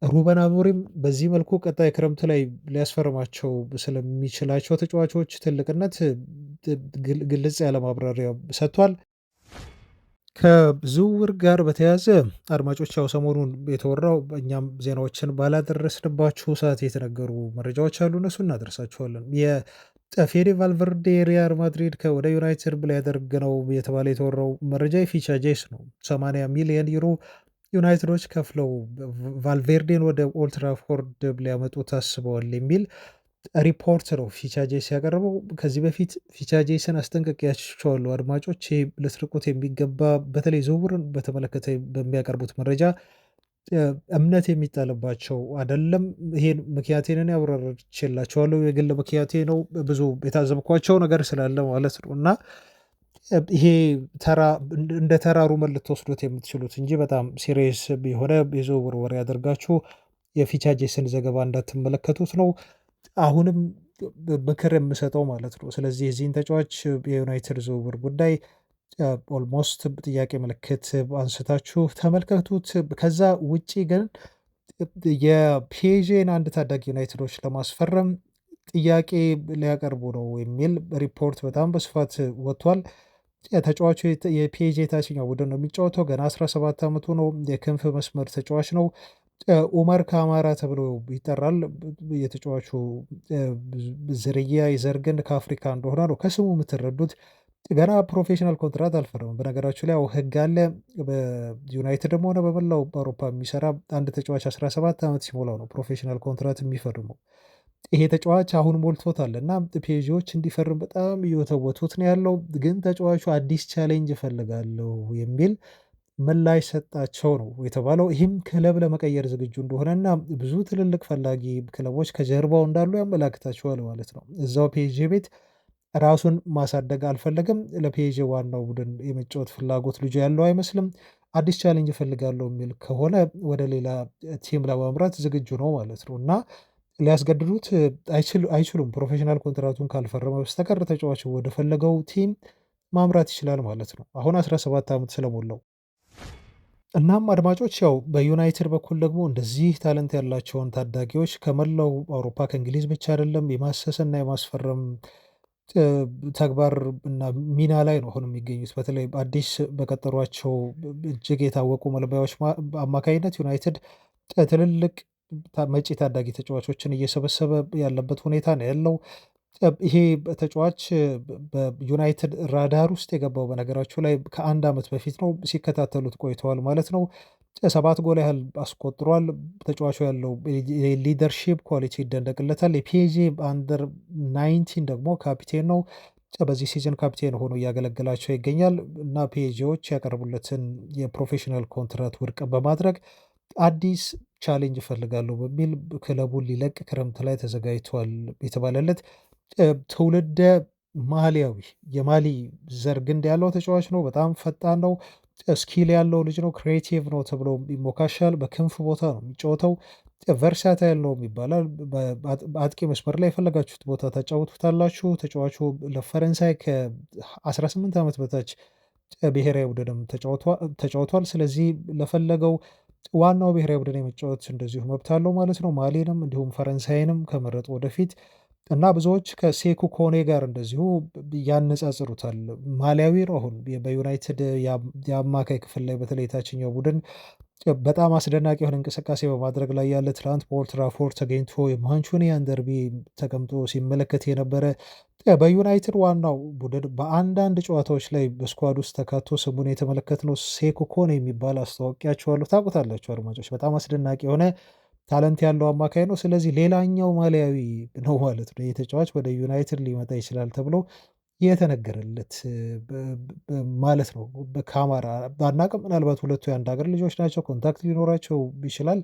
ሩበን አሞሪም በዚህ መልኩ ቀጣይ ክረምት ላይ ሊያስፈርማቸው ስለሚችላቸው ተጫዋቾች ትልቅነት ግልጽ ያለ ማብራሪያ ሰጥቷል። ከዝውውር ጋር በተያያዘ አድማጮች ያው ሰሞኑን የተወራው እኛም ዜናዎችን ባላደረስንባችሁ ሰዓት የተነገሩ መረጃዎች አሉ። እነሱ እናደርሳችኋለን። የፌዴ ቫልቨርዴ ሪያል ማድሪድ ወደ ዩናይትድ ሊያደርግ ነው የተባለ የተወራው መረጃ የፊቻጄስ ነው። 80 ሚሊዮን ዩሮ ዩናይትዶች ከፍለው ቫልቬርዴን ወደ ኦልትራፎርድ ሊያመጡ ታስበዋል የሚል ሪፖርት ነው ፊቻጄስ ያቀረበው። ከዚህ በፊት ፊቻጄስን አስጠንቅቄያቸዋለሁ አድማጮች፣ ልትርቁት የሚገባ በተለይ ዝውውርን በተመለከተ በሚያቀርቡት መረጃ እምነት የሚጣልባቸው አይደለም። ይሄን ምክንያቴንን ያብራራችላቸዋለሁ። የግል ምክንያቴ ነው፣ ብዙ የታዘብኳቸው ነገር ስላለ ማለት ነው። እና ይሄ እንደ ተራ ሩመር ልትወስዱት የምትችሉት እንጂ በጣም ሲሪየስ የሆነ የዝውውር ወሬ ያደርጋችሁ የፊቻጄስን ዘገባ እንዳትመለከቱት ነው አሁንም ምክር የምሰጠው ማለት ነው። ስለዚህ የዚህን ተጫዋች የዩናይትድ ዝውውር ጉዳይ ኦልሞስት ጥያቄ ምልክት አንስታችሁ ተመልከቱት። ከዛ ውጪ ግን የፒኤስጂን አንድ ታዳጊ ዩናይትዶች ለማስፈረም ጥያቄ ሊያቀርቡ ነው የሚል ሪፖርት በጣም በስፋት ወጥቷል። ተጫዋቹ የፒኤስጂ ታችኛው ቡድን ነው የሚጫወተው። ገና 17 ዓመቱ ነው። የክንፍ መስመር ተጫዋች ነው። ኡመር ካማራ ተብሎ ይጠራል። የተጫዋቹ ዝርያ የዘር ግንድ ከአፍሪካ እንደሆነ ነው ከስሙ የምትረዱት። ገና ፕሮፌሽናል ኮንትራት አልፈረመም። በነገራችሁ ላይ ህግ አለ። በዩናይትድም ሆነ በመላው በአውሮፓ የሚሰራ አንድ ተጫዋች 17 ዓመት ሲሞላው ነው ፕሮፌሽናል ኮንትራት የሚፈርመው። ይሄ ተጫዋች አሁን ሞልቶታል እና ፒኤስጂዎች እንዲፈርም በጣም እየወተወቱት ነው ያለው። ግን ተጫዋቹ አዲስ ቻሌንጅ እፈልጋለሁ የሚል ምላሽ ሰጣቸው ነው የተባለው። ይህም ክለብ ለመቀየር ዝግጁ እንደሆነና ብዙ ትልልቅ ፈላጊ ክለቦች ከጀርባው እንዳሉ ያመላክታቸዋል ማለት ነው። እዛው ፒኤስጂ ቤት ራሱን ማሳደግ አልፈለገም። ለፒኤስጂ ዋናው ቡድን የመጫወት ፍላጎት ልጁ ያለው አይመስልም። አዲስ ቻሌንጅ እፈልጋለሁ የሚል ከሆነ ወደ ሌላ ቲም ለማምራት ዝግጁ ነው ማለት ነው እና ሊያስገድዱት አይችሉም። ፕሮፌሽናል ኮንትራቱን ካልፈረመ በስተቀር ተጫዋቹ ወደፈለገው ቲም ማምራት ይችላል ማለት ነው። አሁን 17 ዓመት ስለሞላው። እናም አድማጮች ያው በዩናይትድ በኩል ደግሞ እንደዚህ ታለንት ያላቸውን ታዳጊዎች ከመላው አውሮፓ ከእንግሊዝ ብቻ አይደለም የማሰስና የማስፈረም እ ተግባር እና ሚና ላይ ነው አሁን የሚገኙት። በተለይ አዲስ በቀጠሯቸው እጅግ የታወቁ መልማዮች አማካኝነት ዩናይትድ ትልልቅ መጪ ታዳጊ ተጫዋቾችን እየሰበሰበ ያለበት ሁኔታ ነው ያለው። ይሄ ተጫዋች በዩናይትድ ራዳር ውስጥ የገባው በነገራችሁ ላይ ከአንድ ዓመት በፊት ነው። ሲከታተሉት ቆይተዋል ማለት ነው። 7 ጎል ያህል አስቆጥሯል። ተጫዋቹ ያለው የሊደርሺፕ ኳሊቲ ይደነቅለታል። የፒኤስጂ አንደር 19 ደግሞ ካፒቴን ነው። በዚህ ሲዝን ካፒቴን ሆኖ እያገለገላቸው ይገኛል እና ፒኤስጂዎች ያቀረቡለትን የፕሮፌሽናል ኮንትራት ውድቅ በማድረግ አዲስ ቻሌንጅ እፈልጋለሁ በሚል ክለቡን ሊለቅ ክረምት ላይ ተዘጋጅቷል የተባለለት ትውልደ ማሊያዊ የማሊ ዘር ግንድ ያለው ተጫዋች ነው። በጣም ፈጣን ነው። ስኪል ያለው ልጅ ነው። ክሬቲቭ ነው ተብሎ ይሞካሻል። በክንፍ ቦታ ነው የሚጫወተው። ቨርሳታይል ነው ይባላል። በአጥቂ መስመር ላይ የፈለጋችሁት ቦታ ታጫውቱታላችሁ። ተጫዋቹ ለፈረንሳይ ከ18 ዓመት በታች ብሔራዊ ቡድንም ተጫውቷል። ስለዚህ ለፈለገው ዋናው ብሔራዊ ቡድን የመጫወት እንደዚሁ መብት አለው ማለት ነው። ማሊንም እንዲሁም ፈረንሳይንም ከመረጡ ወደፊት እና ብዙዎች ከሴኩ ኮኔ ጋር እንደዚሁ ያነጻጽሩታል። ማሊያዊ ነው። አሁን በዩናይትድ የአማካይ ክፍል ላይ በተለይ የታችኛው ቡድን በጣም አስደናቂ የሆነ እንቅስቃሴ በማድረግ ላይ ያለ ትናንት በኦልድ ትራፎርድ ተገኝቶ የማንቹኒያን ደርቢ ተቀምጦ ሲመለከት የነበረ በዩናይትድ ዋናው ቡድን በአንዳንድ ጨዋታዎች ላይ በስኳድ ውስጥ ተካቶ ስሙን የተመለከትነው ሴኩ ኮኔ የሚባል አስታዋቂያቸዋለሁ። ታውቁታላችሁ አድማጮች። በጣም አስደናቂ የሆነ ታለንት ያለው አማካይ ነው። ስለዚህ ሌላኛው ማሊያዊ ነው ማለት ነው። ይህ ተጫዋች ወደ ዩናይትድ ሊመጣ ይችላል ተብሎ የተነገረለት ማለት ነው። በካማራ ባናቅም ምናልባት ሁለቱ የአንድ ሀገር ልጆች ናቸው። ኮንታክት ሊኖራቸው ይችላል።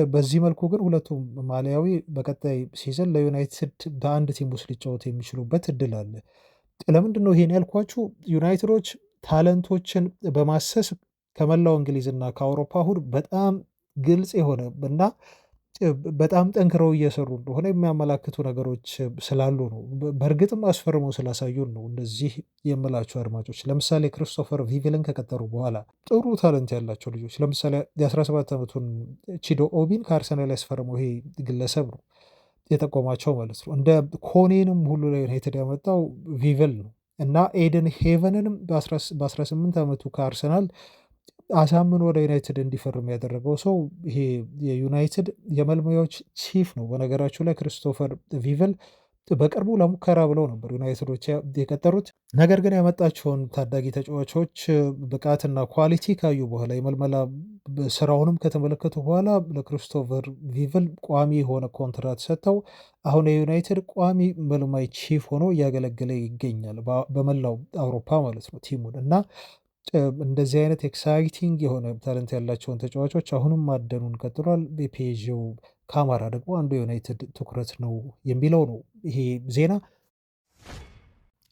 በዚህ መልኩ ግን ሁለቱም ማሊያዊ በቀጣይ ሲዝን ለዩናይትድ በአንድ ቲም ውስጥ ሊጫወቱ የሚችሉበት እድል አለ። ለምንድነው ይሄን ያልኳችሁ? ዩናይትዶች ታለንቶችን በማሰስ ከመላው እንግሊዝና ከአውሮፓ አሁን በጣም ግልጽ የሆነ እና በጣም ጠንክረው እየሰሩ እንደሆነ የሚያመላክቱ ነገሮች ስላሉ ነው። በእርግጥም አስፈርመው ስላሳዩን ነው እንደዚህ የምላቸው አድማጮች። ለምሳሌ ክሪስቶፈር ቪቪልን ከቀጠሩ በኋላ ጥሩ ታለንት ያላቸው ልጆች ለምሳሌ የ17 ዓመቱን ቺዶ ኦቢን ከአርሰናል ያስፈረመው ይሄ ግለሰብ ነው የጠቆማቸው ማለት ነው። እንደ ኮኔንም ሁሉ ላይ ዩናይትድ ያመጣው ቪቭል ነው እና ኤደን ሄቨንንም በ18 ዓመቱ ከአርሰናል አሳምኖ ወደ ዩናይትድ እንዲፈርም ያደረገው ሰው ይሄ የዩናይትድ የመልማዮች ቺፍ ነው። በነገራችሁ ላይ ክሪስቶፈር ቪቨል በቅርቡ ለሙከራ ብለው ነበር ዩናይትዶች የቀጠሩት። ነገር ግን ያመጣቸውን ታዳጊ ተጫዋቾች ብቃትና ኳሊቲ ካዩ በኋላ የመልመላ ስራውንም ከተመለከቱ በኋላ ለክሪስቶፈር ቪቨል ቋሚ የሆነ ኮንትራት ሰጥተው አሁን የዩናይትድ ቋሚ መልማይ ቺፍ ሆኖ እያገለገለ ይገኛል። በመላው አውሮፓ ማለት ነው ቲሙን እና እንደዚህ አይነት ኤክሳይቲንግ የሆነ ታለንት ያላቸውን ተጫዋቾች አሁንም ማደኑን ቀጥሏል። የፒኤስጂው ካማራ ደግሞ አንዱ የዩናይትድ ትኩረት ነው የሚለው ነው ይሄ ዜና።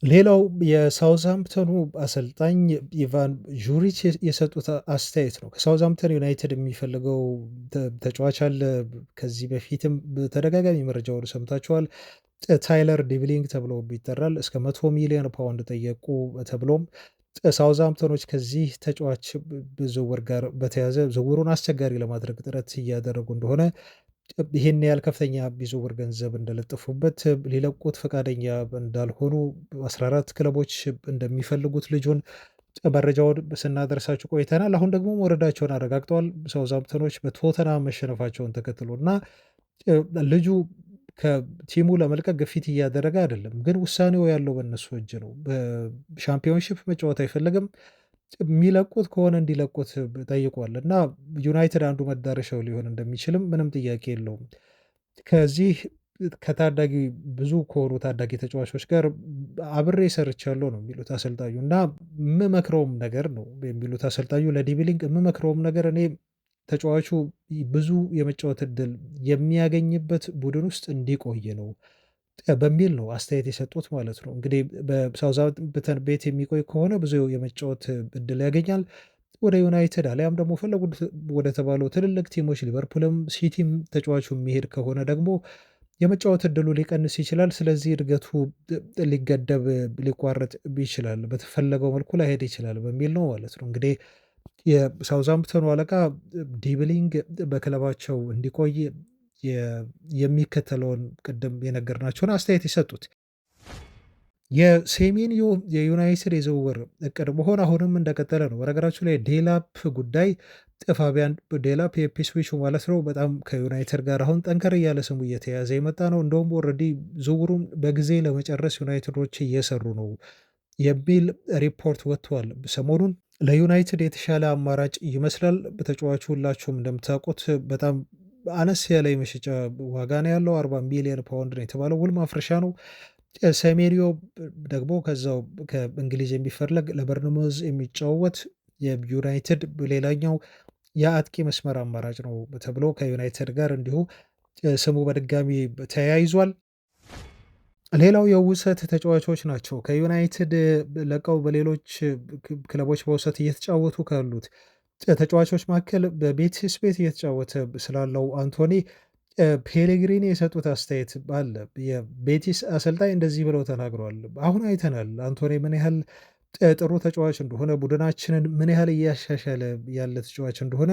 ሌላው የሳውዝሃምፕተኑ አሰልጣኝ ኢቫን ዡሪች የሰጡት አስተያየት ነው። ከሳውዝሃምፕተን ዩናይትድ የሚፈልገው ተጫዋች አለ። ከዚህ በፊትም በተደጋጋሚ መረጃውን ሰምታችኋል። ታይለር ዲብሊንግ ተብሎ ይጠራል። እስከ 100 ሚሊዮን ፓውንድ ጠየቁ ተብሎም ሳውዝሃምፕተኖች ከዚህ ተጫዋች ዝውውር ጋር በተያዘ ዝውውሩን አስቸጋሪ ለማድረግ ጥረት እያደረጉ እንደሆነ ይህን ያህል ከፍተኛ የዝውውር ገንዘብ እንደለጠፉበት ሊለቁት ፈቃደኛ እንዳልሆኑ 14 ክለቦች እንደሚፈልጉት ልጁን መረጃውን ስናደርሳችሁ ቆይተናል። አሁን ደግሞ መውረዳቸውን አረጋግጠዋል። ሳውዝሃምፕተኖች በቶተናም መሸነፋቸውን ተከትሎ እና ልጁ ከቲሙ ለመልቀቅ ግፊት እያደረገ አይደለም፣ ግን ውሳኔው ያለው በእነሱ እጅ ነው። በሻምፒዮንሺፕ መጫወት አይፈልግም። የሚለቁት ከሆነ እንዲለቁት ጠይቋል እና ዩናይትድ አንዱ መዳረሻው ሊሆን እንደሚችልም ምንም ጥያቄ የለውም። ከዚህ ከታዳጊ ብዙ ከሆኑ ታዳጊ ተጫዋቾች ጋር አብሬ ሰርቻለሁ ነው የሚሉት አሰልጣኙ እና የምመክረውም ነገር ነው የሚሉት አሰልጣኙ ለዲቪሊንግ የምመክረውም ነገር እኔ ተጫዋቹ ብዙ የመጫወት እድል የሚያገኝበት ቡድን ውስጥ እንዲቆይ ነው በሚል ነው አስተያየት የሰጡት ማለት ነው። እንግዲህ በሳውዝሃምፕተን ቤት የሚቆይ ከሆነ ብዙ የመጫወት እድል ያገኛል። ወደ ዩናይትድ አሊያም ደግሞ ፈለጉት ወደ ተባለው ትልልቅ ቲሞች ሊቨርፑልም ሲቲም ተጫዋቹ የሚሄድ ከሆነ ደግሞ የመጫወት እድሉ ሊቀንስ ይችላል። ስለዚህ እድገቱ ሊገደብ ሊቋረጥ ይችላል፣ በተፈለገው መልኩ ላይሄድ ይችላል በሚል ነው ማለት ነው። እንግዲህ የሳውዛምፕተኑ አለቃ ዲብሊንግ በክለባቸው እንዲቆይ የሚከተለውን ቅድም የነገርናቸውን አስተያየት የሰጡት የሴሜንዮ የዩናይትድ የዝውውር እቅድ መሆን አሁንም እንደቀጠለ ነው። በነገራችሁ ላይ ዴላፕ ጉዳይ ፋቢያን ዴላፕ የኢፕስዊቹ ማለት ነው በጣም ከዩናይትድ ጋር አሁን ጠንከር እያለ ስሙ እየተያዘ የመጣ ነው። እንደውም ኦልሬዲ ዝውውሩን በጊዜ ለመጨረስ ዩናይትዶች እየሰሩ ነው የሚል ሪፖርት ወጥቷል ሰሞኑን። ለዩናይትድ የተሻለ አማራጭ ይመስላል። በተጫዋቹ ሁላችሁም እንደምታውቁት በጣም አነስ ያለ የመሸጫ ዋጋ ነው ያለው። 40 ሚሊዮን ፓውንድ ነው የተባለው። ውል ማፍረሻ ነው። ሰሜሪዮ ደግሞ ከዛው ከእንግሊዝ የሚፈለግ ለበርንሞዝ የሚጫወት የዩናይትድ ሌላኛው የአጥቂ መስመር አማራጭ ነው ተብሎ ከዩናይትድ ጋር እንዲሁ ስሙ በድጋሚ ተያይዟል። ሌላው የውሰት ተጫዋቾች ናቸው። ከዩናይትድ ለቀው በሌሎች ክለቦች በውሰት እየተጫወቱ ካሉት ተጫዋቾች መካከል በቤቲስ ቤት እየተጫወተ ስላለው አንቶኒ ፔሌግሪኒ የሰጡት አስተያየት አለ። የቤቲስ አሰልጣኝ እንደዚህ ብለው ተናግረዋል። አሁን አይተናል አንቶኒ ምን ያህል ጥሩ ተጫዋች እንደሆነ፣ ቡድናችንን ምን ያህል እያሻሻለ ያለ ተጫዋች እንደሆነ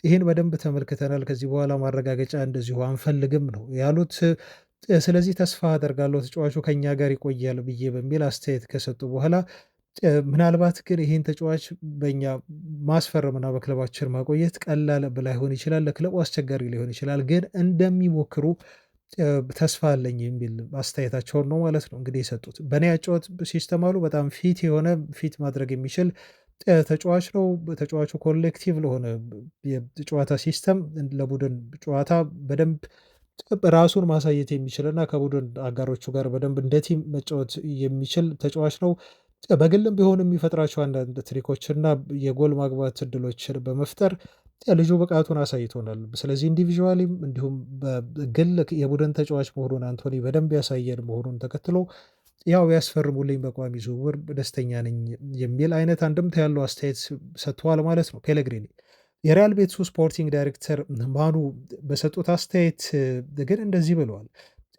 ይህን በደንብ ተመልክተናል። ከዚህ በኋላ ማረጋገጫ እንደዚሁ አንፈልግም ነው ያሉት። ስለዚህ ተስፋ አደርጋለሁ ተጫዋቹ ከኛ ጋር ይቆያል ብዬ በሚል አስተያየት ከሰጡ በኋላ ምናልባት ግን ይህን ተጫዋች በእኛ ማስፈረምና በክለባችን ማቆየት ቀላል ላይሆን ይችላል፣ ለክለቡ አስቸጋሪ ሊሆን ይችላል፣ ግን እንደሚሞክሩ ተስፋ አለኝ የሚል አስተያየታቸውን ነው ማለት ነው እንግዲህ የሰጡት። በእኔ ያጫወት ሲስተም አሉ በጣም ፊት የሆነ ፊት ማድረግ የሚችል ተጫዋች ነው። ተጫዋቹ ኮሌክቲቭ ለሆነ የጨዋታ ሲስተም ለቡድን ጨዋታ በደንብ ራሱን ማሳየት የሚችልና ከቡድን አጋሮቹ ጋር በደንብ እንደ ቲም መጫወት የሚችል ተጫዋች ነው። በግልም ቢሆን የሚፈጥራቸው አንዳንድ ትሪኮችና የጎል ማግባት እድሎችን በመፍጠር ልጁ ብቃቱን አሳይቶናል። ስለዚህ ኢንዲቪዥዋሊም እንዲሁም በግል የቡድን ተጫዋች መሆኑን አንቶኒ በደንብ ያሳየን መሆኑን ተከትሎ ያው ያስፈርሙልኝ በቋሚ ዝውውር ደስተኛ ነኝ የሚል አይነት አንድምታ ያለው አስተያየት ሰጥተዋል ማለት ነው ፔሌግሪኒ። የሪያል ቤቲሱ ስፖርቲንግ ዳይሬክተር ማኑ በሰጡት አስተያየት ግን እንደዚህ ብለዋል።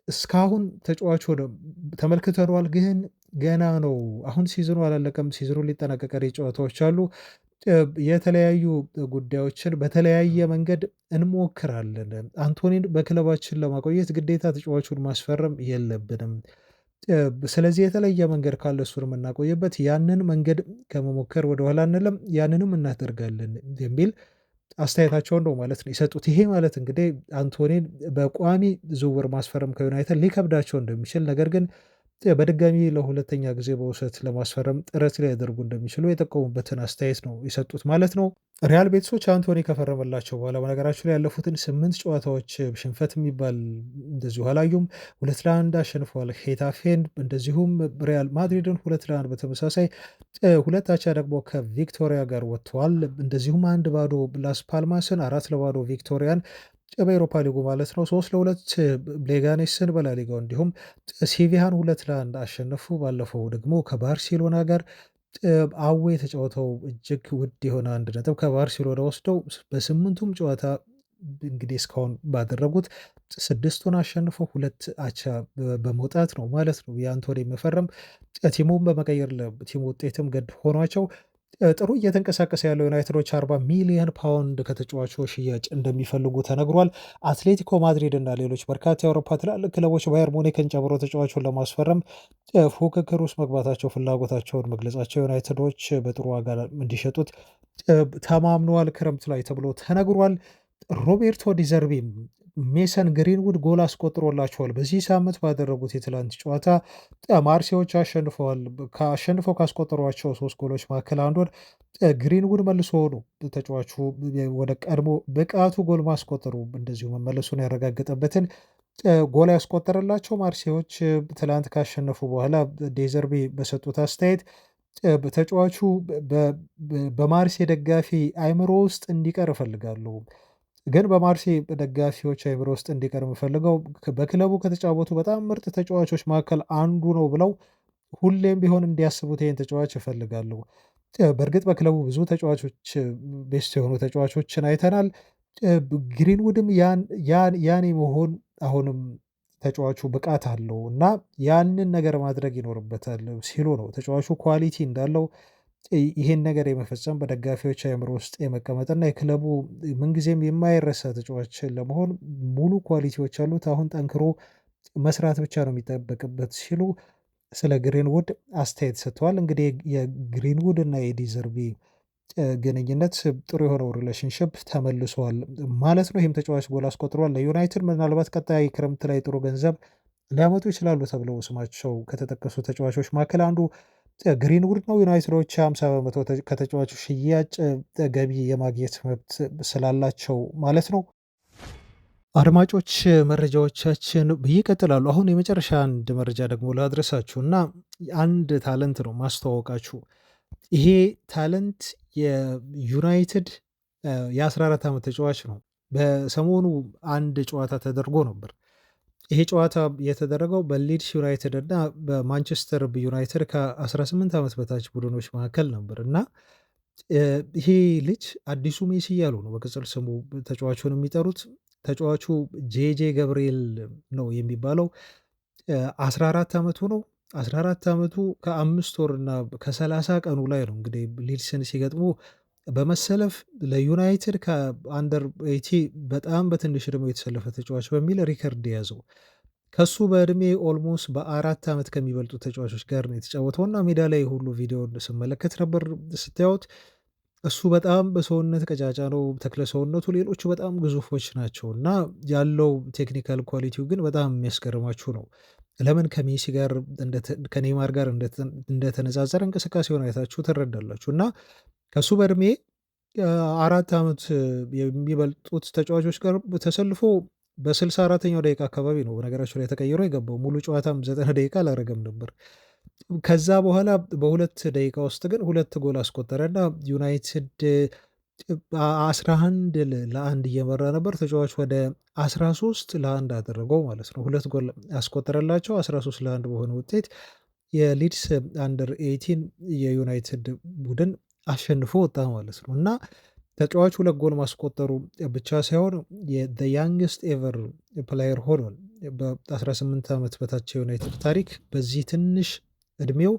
እስካሁን ተጫዋቹ ተመልክተነዋል፣ ግን ገና ነው። አሁን ሲዝኑ አላለቀም። ሲዝኑ ሊጠናቀቅ ጨዋታዎች አሉ። የተለያዩ ጉዳዮችን በተለያየ መንገድ እንሞክራለን። አንቶኒን በክለባችን ለማቆየት ግዴታ ተጫዋቹን ማስፈረም የለብንም። ስለዚህ የተለየ መንገድ ካለ እሱን የምናቆይበት ያንን መንገድ ከመሞከር ወደኋላ አንልም፣ ያንንም እናደርጋለን የሚል አስተያየታቸውን ነው ማለት ነው የሰጡት። ይሄ ማለት እንግዲህ አንቶኒን በቋሚ ዝውውር ማስፈረም ከዩናይትድ ሊከብዳቸው እንደሚችል፣ ነገር ግን በድጋሚ ለሁለተኛ ጊዜ በውሰት ለማስፈረም ጥረት ሊያደርጉ እንደሚችሉ የጠቀሙበትን አስተያየት ነው የሰጡት ማለት ነው። ሪያል ቤቲሶች አንቶኒ ከፈረመላቸው በኋላ በነገራቸው ላይ ያለፉትን 8 ጨዋታዎች ሽንፈት የሚባል እንደዚሁ አላዩም። 2-1 አሸንፈዋል ሄታፌን፣ እንደዚሁም ሪያል ማድሪድን 2-1 በተመሳሳይ 2 አቻ ደግሞ ከቪክቶሪያ ጋር ወጥተዋል። እንደዚሁም 1-0 ላስ ፓልማስን፣ 4-0 ቪክቶሪያን በኤሮፓ ሊጉ ማለት ነው፣ 3-2 ሌጋኔስን በላሊጋው እንዲሁም ሲቪያን 2-1 አሸነፉ። ባለፈው ደግሞ ከባርሴሎና ጋር አዌ የተጫወተው እጅግ ውድ የሆነ 1 ነጥብ ከባርሴሎና ወስደው በ8ቱም ጨዋታ እንግዲህ እስካሁን ባደረጉት 6ቱን አሸንፈው 2 አቻ በመውጣት ነው ማለት ነው የአንቶኒ መፈረም ቲሙን በመቀየር ለቲሙ ውጤትም ገድ ሆኗቸው ጥሩ እየተንቀሳቀሰ ያለው ዩናይትዶች 40 ሚሊዮን ፓውንድ ከተጫዋቹ ሽያጭ እንደሚፈልጉ ተነግሯል። አትሌቲኮ ማድሪድ እና ሌሎች በርካታ የአውሮፓ ትላልቅ ክለቦች ባየር ሙኒክን ጨምሮ ተጫዋቹን ለማስፈረም ፉክክር ውስጥ መግባታቸው ፍላጎታቸውን መግለጻቸው ዩናይትዶች በጥሩ ዋጋ እንዲሸጡት ተማምነዋል ክረምት ላይ ተብሎ ተነግሯል። ሮቤርቶ ዲዘርቢም ሜሰን ግሪንውድ ጎል አስቆጥሮላቸዋል። በዚህ ሳምንት ባደረጉት የትላንት ጨዋታ ማርሴዎች አሸንፈዋል። አሸንፈው ካስቆጠሯቸው 3 ጎሎች መካከል አንዱን ግሪንውድ መልሶ ነው ተጫዋቹ ወደ ቀድሞ ብቃቱ ጎል ማስቆጠሩ እንደዚሁ መመለሱን ያረጋገጠበትን ጎል ያስቆጠረላቸው ማርሴዎች ትላንት ካሸነፉ በኋላ ዴዘርቢ በሰጡት አስተያየት ተጫዋቹ በማርሴ ደጋፊ አይምሮ ውስጥ እንዲቀር እፈልጋለሁ፣ ግን በማርሴ ደጋፊዎች አይምሮ ውስጥ እንዲቀር የምፈልገው በክለቡ ከተጫወቱ በጣም ምርጥ ተጫዋቾች መካከል አንዱ ነው ብለው ሁሌም ቢሆን እንዲያስቡት ይህን ተጫዋች እፈልጋለሁ። በእርግጥ በክለቡ ብዙ ተጫዋቾች ቤስት የሆኑ ተጫዋቾችን አይተናል። ግሪንውድም ያን የመሆን አሁንም ተጫዋቹ ብቃት አለው እና ያንን ነገር ማድረግ ይኖርበታል ሲሉ ነው። ተጫዋቹ ኳሊቲ እንዳለው ይሄን ነገር የመፈጸም በደጋፊዎች አእምሮ ውስጥ የመቀመጥና የክለቡ ምንጊዜም የማይረሳ ተጫዋች ለመሆን ሙሉ ኳሊቲዎች አሉት። አሁን ጠንክሮ መስራት ብቻ ነው የሚጠበቅበት ሲሉ ስለ ግሪንውድ አስተያየት ሰጥተዋል። እንግዲህ የግሪንውድ እና የዲዘርቢ ግንኙነት ጥሩ የሆነው ሪሌሽንሽፕ ተመልሷል ማለት ነው። ይህም ተጫዋች ጎል አስቆጥሯል ለዩናይትድ። ምናልባት ቀጣይ ክረምት ላይ ጥሩ ገንዘብ ሊያመጡ ይችላሉ ተብለው ስማቸው ከተጠቀሱ ተጫዋቾች መካከል አንዱ ግሪንውድ ነው። ዩናይትዶች 50 በመቶ ከተጫዋቹ ሽያጭ ገቢ የማግኘት መብት ስላላቸው ማለት ነው። አድማጮች መረጃዎቻችን ይቀጥላሉ። አሁን የመጨረሻ አንድ መረጃ ደግሞ ላድረሳችሁ እና አንድ ታለንት ነው ማስተዋወቃችሁ። ይሄ ታለንት የዩናይትድ የ14 ዓመት ተጫዋች ነው። በሰሞኑ አንድ ጨዋታ ተደርጎ ነበር። ይሄ ጨዋታ የተደረገው በሊድስ ዩናይትድ እና በማንቸስተር ዩናይትድ ከ18 ዓመት በታች ቡድኖች መካከል ነበር እና ይሄ ልጅ አዲሱ ሜሲ እያሉ ነው በቅጽል ስሙ ተጫዋቹን የሚጠሩት። ተጫዋቹ ጄጄ ገብርኤል ነው የሚባለው። 14 ዓመቱ ነው። 14 ዓመቱ ከ5 ወርና ከ30 ቀኑ ላይ ነው እንግዲህ ሊድስን ሲገጥሙ በመሰለፍ ለዩናይትድ ከአንደር 80 በጣም በትንሽ ዕድሜው የተሰለፈ ተጫዋች በሚል ሪከርድ የያዘው። ከሱ በዕድሜ ኦልሞስት በ4 ዓመት ከሚበልጡ ተጫዋቾች ጋር ነው የተጫወተው እና ሜዳ ላይ ሁሉ ቪዲዮን ስመለከት ነበር። ስታዩት እሱ በጣም በሰውነት ቀጫጫ ነው፣ ተክለ ሰውነቱ፣ ሌሎቹ በጣም ግዙፎች ናቸው እና ያለው ቴክኒካል ኳሊቲው ግን በጣም የሚያስገርማችሁ ነው። ለምን ከሜሲ ጋር ከኔይማር ጋር እንደተነጻጸረ እንቅስቃሴውን አይታችሁ ትረዳላችሁ። እና ከሱ በእድሜ 4 ዓመት የሚበልጡት ተጫዋቾች ጋር ተሰልፎ በ64ኛው ደቂቃ አካባቢ ነው በነገራችሁ ላይ ተቀይሮ የገባው። ሙሉ ጨዋታም 90 ደቂቃ አላረገም ነበር። ከዛ በኋላ በ2 ደቂቃ ውስጥ ግን 2 ጎል አስቆጠረና ዩናይትድ 11 ለ1 እየመራ ነበር። ተጫዋች ወደ 13 ለ1 አደረገው ማለት ነው። 2 ጎል አስቆጠረላቸው። 13 ለ1 በሆነ ውጤት የሊድስ አንደር 18 የዩናይትድ ቡድን አሸንፎ ወጣ ማለት ነው እና ተጫዋቹ 2 ጎል ማስቆጠሩ ብቻ ሳይሆን ያንግስት ኤቨር ፕላየር ሆኗል። በ18 ዓመት በታች የዩናይትድ ታሪክ በዚህ ትንሽ እድሜው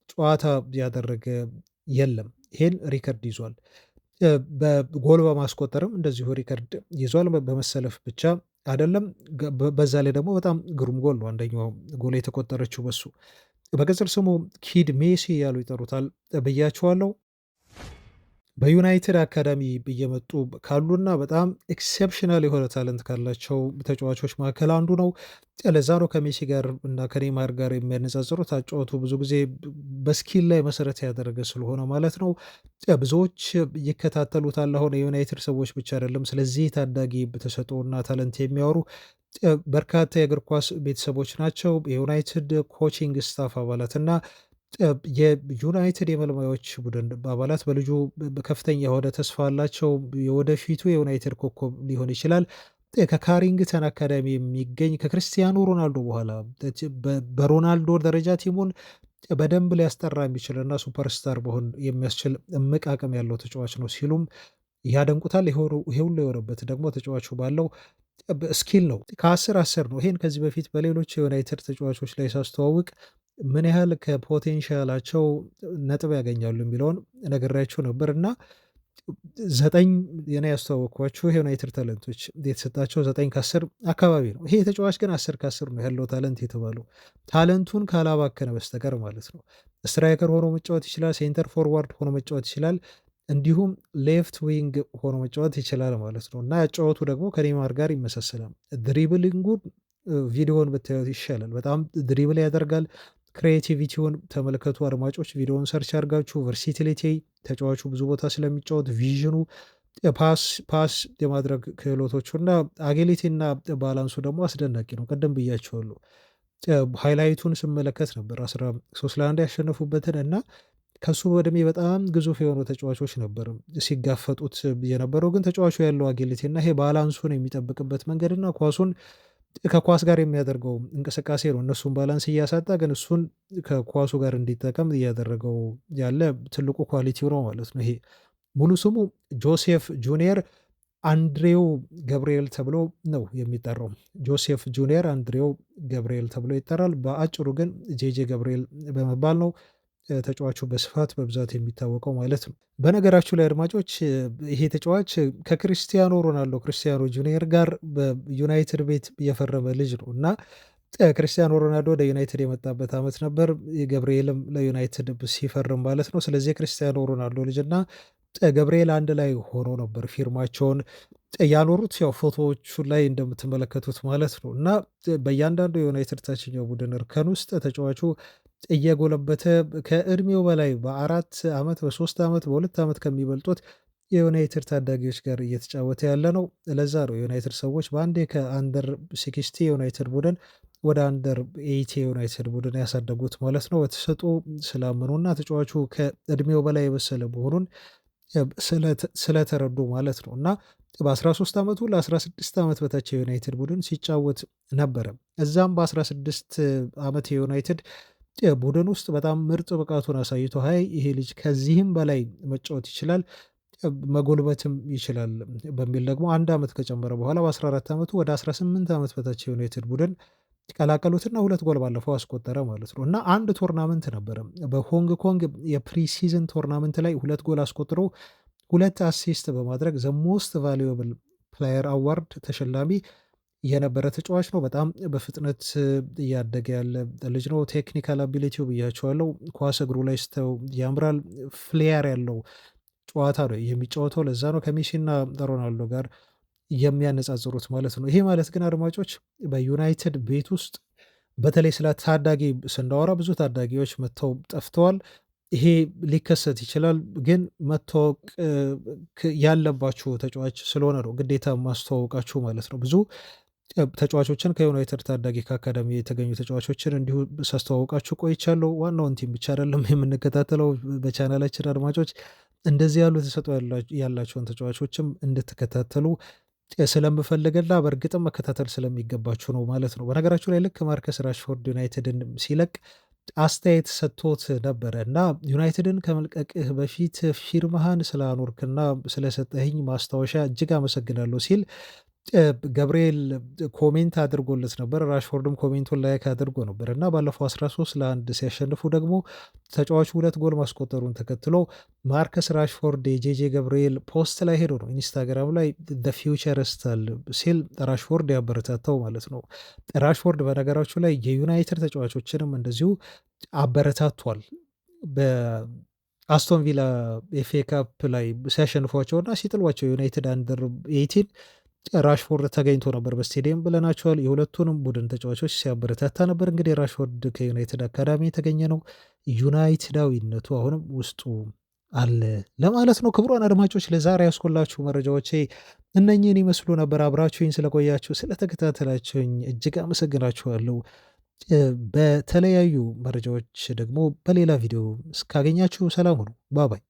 ጨዋታ ያደረገ የለም። ይሄን ሪከርድ ይዟል። በጎል በማስቆጠርም እንደዚሁ ሪከርድ ይዟል። በመሰለፍ ብቻ አይደለም፣ በዛ ላይ ደግሞ በጣም ግሩም ጎል ነው። አንደኛው ጎል የተቆጠረችው በሱ። በቅጽል ስሙ ኪድ ሜሲ ያሉ ይጠሩታል ብያቸዋለሁ። በዩናይትድ አካዳሚ እየመጡ ካሉና በጣም ኤክሴፕሽናል የሆነ ታለንት ካላቸው ተጫዋቾች መካከል አንዱ ነው። ለዛ ነው ከሜሲ ጋር እና ከኔይማር ጋር የሚያነጻጽሩት። አጫወቱ ብዙ ጊዜ በስኪል ላይ መሰረት ያደረገ ስለሆነ ማለት ነው። ብዙዎች ይከታተሉታል። አሁን የዩናይትድ ሰዎች ብቻ አይደለም ስለዚህ ታዳጊ ተሰጥኦና ታለንት የሚያወሩ በርካታ የእግር ኳስ ቤተሰቦች ናቸው። የዩናይትድ ኮቺንግ ስታፍ አባላት እና የዩናይትድ የመልማዮች ቡድን አባላት በልጁ ከፍተኛ የሆነ ተስፋ አላቸው። የወደፊቱ የዩናይትድ ኮከብ ሊሆን ይችላል። ከካሪንግተን አካዳሚ የሚገኝ ከክርስቲያኖ ሮናልዶ በኋላ በሮናልዶ ደረጃ ቲሙን በደንብ ሊያስጠራ የሚችልና ሱፐርስታር መሆን የሚያስችል እምቅ አቅም ያለው ተጫዋች ነው ሲሉም ያደንቁታል። ይሄ ሁሉ የሆነበት ደግሞ ተጫዋቹ ባለው ስኪል ነው። ከ10 ነው። ይሄን ከዚህ በፊት በሌሎች የዩናይትድ ተጫዋቾች ላይ ሳስተዋውቅ ምን ያህል ከፖቴንሻላቸው ነጥብ ያገኛሉ የሚለውን ነግሬያችሁ ነበር እና 9 የኔ ያስተዋወቅኳችሁ የዩናይትድ ታለንቶች የተሰጣቸው 9 ከ10 አካባቢ ነው። ይሄ ተጫዋች ግን 10 ከ10 ነው ያለው ታለንት የተባለው ታለንቱን ካላባከነ በስተቀር ማለት ነው። ስትራይከር ሆኖ መጫወት ይችላል። ሴንተር ፎርዋርድ ሆኖ መጫወት ይችላል። እንዲሁም ሌፍት ዊንግ ሆኖ መጫወት ይችላል ማለት ነው እና ያጫወቱ ደግሞ ከኔይማር ጋር ይመሳሰላል። ድሪብሊንጉን ቪዲዮን ብታዩት ይሻላል። በጣም ድሪብል ያደርጋል። ክሬቲቪቲውን ተመልከቱ አድማጮች፣ ቪዲዮውን ሰርች አድርጋችሁ። ቨርሲቲሊቲ ተጫዋቹ ብዙ ቦታ ስለሚጫወት ቪዥኑ፣ ፓስ የማድረግ ክህሎቶቹ እና አጊሊቲ እና ባላንሱ ደግሞ አስደናቂ ነው። ቀደም ብያቸዋለሁ። ሃይላይቱን ስመለከት ነበር 13 ለ1 ያሸነፉበትን እና ከሱ በዕድሜ በጣም ግዙፍ የሆኑ ተጫዋቾች ነበር ሲጋፈጡት የነበረው። ግን ተጫዋቹ ያለው አጊሊቲ እና ይሄ ባላንሱን የሚጠብቅበት መንገድና ኳሱን ከኳስ ጋር የሚያደርገው እንቅስቃሴ ነው እነሱን ባላንስ እያሳጣ ግን እሱን ከኳሱ ጋር እንዲጠቀም እያደረገው ያለ ትልቁ ኳሊቲው ነው ማለት ነው። ይሄ ሙሉ ስሙ ጆሴፍ ጁኒየር አንድሬው ገብርኤል ተብሎ ነው የሚጠራው። ጆሴፍ ጁኒየር አንድሬው ገብርኤል ተብሎ ይጠራል። በአጭሩ ግን ጄጄ ገብርኤል በመባል ነው ተጫዋቹ በስፋት በብዛት የሚታወቀው ማለት ነው። በነገራችሁ ላይ አድማጮች ይሄ ተጫዋች ክርስቲያኖ ጁኒየር ጋር በዩናይትድ ቤት የፈረመ ልጅ ነው እና ክርስቲያኖ ሮናልዶ ወደ ዩናይትድ የመጣበት ዓመት ነበር። ገብርኤልም ለዩናይትድ ሲፈርም ማለት ነው። ስለዚህ የክርስቲያኖ ሮናልዶ ልጅና ገብርኤል አንድ ላይ ሆኖ ነበር ፊርማቸውን ያኖሩት ያው ፎቶዎቹ ላይ እንደምትመለከቱት ማለት ነው እና በእያንዳንዱ የዩናይትድ ታችኛው ቡድን እርከን ውስጥ ተጫዋቹ እየጎለበተ ከእድሜው በላይ በ4 ዓመት በ3 ዓመት በ2 ዓመት ከሚበልጡት የዩናይትድ ታዳጊዎች ጋር እየተጫወተ ያለ ነው። ለዛ ነው የዩናይትድ ሰዎች በአንዴ ከአንደር 60 የዩናይትድ ቡድን ወደ አንደር 80 የዩናይትድ ቡድን ያሳደጉት ማለት ነው። በተሰጥኦ ስላመኑና ተጫዋቹ ከእድሜው በላይ የበሰለ መሆኑን ስለተረዱ ማለት ነው እና በ13 ዓመቱ ለ16 ዓመት በታች የዩናይትድ ቡድን ሲጫወት ነበረ። እዛም በ16 ዓመት የዩናይትድ ቡድን ውስጥ በጣም ምርጥ ብቃቱን አሳይቶ ሀይ ይሄ ልጅ ከዚህም በላይ መጫወት ይችላል መጎልበትም ይችላል በሚል ደግሞ አንድ ዓመት ከጨመረ በኋላ በ14 ዓመቱ ወደ 18 ዓመት በታች የዩናይትድ ቡድን ቀላቀሉትና 2 ጎል ባለፈው አስቆጠረ ማለት ነው እና አንድ ቶርናመንት ነበረ በሆንግ ኮንግ የፕሪሲዝን ቶርናመንት ላይ 2 ጎል አስቆጥሮ 2 አሲስት በማድረግ ዘ ሞስት ቫሉዌብል ፕሌየር አዋርድ ተሸላሚ የነበረ ተጫዋች ነው። በጣም በፍጥነት እያደገ ያለ ልጅ ነው። ቴክኒካል አቢሊቲው ብያቸዋለሁ። ኳስ እግሩ ላይ ስተው ያምራል። ፍሌር ያለው ጨዋታ ነው የሚጫወተው። ለዛ ነው ከሜሲና ሮናልዶ ጋር የሚያነጻጽሩት ማለት ነው። ይሄ ማለት ግን አድማጮች በዩናይትድ ቤት ውስጥ በተለይ ስለ ታዳጊ ስናወራ ብዙ ታዳጊዎች መጥተው ጠፍተዋል። ይሄ ሊከሰት ይችላል፣ ግን መታወቅ ያለባችሁ ተጫዋች ስለሆነ ነው ግዴታ ማስተዋወቃችሁ ማለት ነው። ብዙ ተጫዋቾችን ከዩናይትድ ታዳጊ ከአካዳሚ የተገኙ ተጫዋቾችን እንዲሁ ሳስተዋውቃችሁ ቆይቻለሁ። ዋናውን ቲም ብቻ አይደለም የምንከታተለው በቻናላችን አድማጮች እንደዚህ ያሉ ተሰጥኦ ያላቸውን ተጫዋቾችም እንድትከታተሉ ስለምፈልግና በእርግጥም መከታተል ስለሚገባችሁ ነው ማለት ነው። በነገራችሁ ላይ ልክ ማርከስ ራሽፎርድ ዩናይትድን ሲለቅ አስተያየት ሰጥቶት ነበረ እና ዩናይትድን ከመልቀቅህ በፊት ፊርማህን ስላኖርክና ስለሰጠህኝ ማስታወሻ እጅግ አመሰግናለሁ ሲል ገብርኤል ኮሜንት አድርጎለት ነበር። ራሽፎርድም ኮሜንቱን ላይክ አድርጎ ነበር እና ባለፈው 13-1 ሲያሸንፉ ደግሞ ተጫዋቹ 2 ጎል ማስቆጠሩን ተከትሎ ማርከስ ራሽፎርድ የጄጄ ገብርኤል ፖስት ላይ ሄዶ ነው ኢንስታግራም ላይ ፊውቸር ስታል ሲል ራሽፎርድ ያበረታታው ማለት ነው። ራሽፎርድ በነገራችሁ ላይ የዩናይትድ ተጫዋቾችንም እንደዚሁ አበረታቷል። በአስቶን ቪላ ኤፍኤ ካፕ ላይ ሲያሸንፏቸውና ሲጥሏቸው ዩናይትድ አንደር 18 ራሽፎርድ ተገኝቶ ነበር በስቴዲየም ብለናቸዋል። የሁለቱንም ቡድን ተጫዋቾች ሲያበረታታ ነበር። እንግዲህ ራሽፎርድ ከዩናይትድ አካዳሚ የተገኘ ነው። ዩናይትዳዊነቱ አሁንም ውስጡ አለ ለማለት ነው። ክቡራን አድማጮች ለዛሬ ያስኮላችሁ መረጃዎቼ እነኚህን ይመስሉ ነበር። አብራችሁኝ ስለቆያችሁ ስለተከታተላችሁኝ እጅግ አመሰግናችኋለሁ። በተለያዩ መረጃዎች ደግሞ በሌላ ቪዲዮ እስካገኛችሁ ሰላም ሁኑ። ባባይ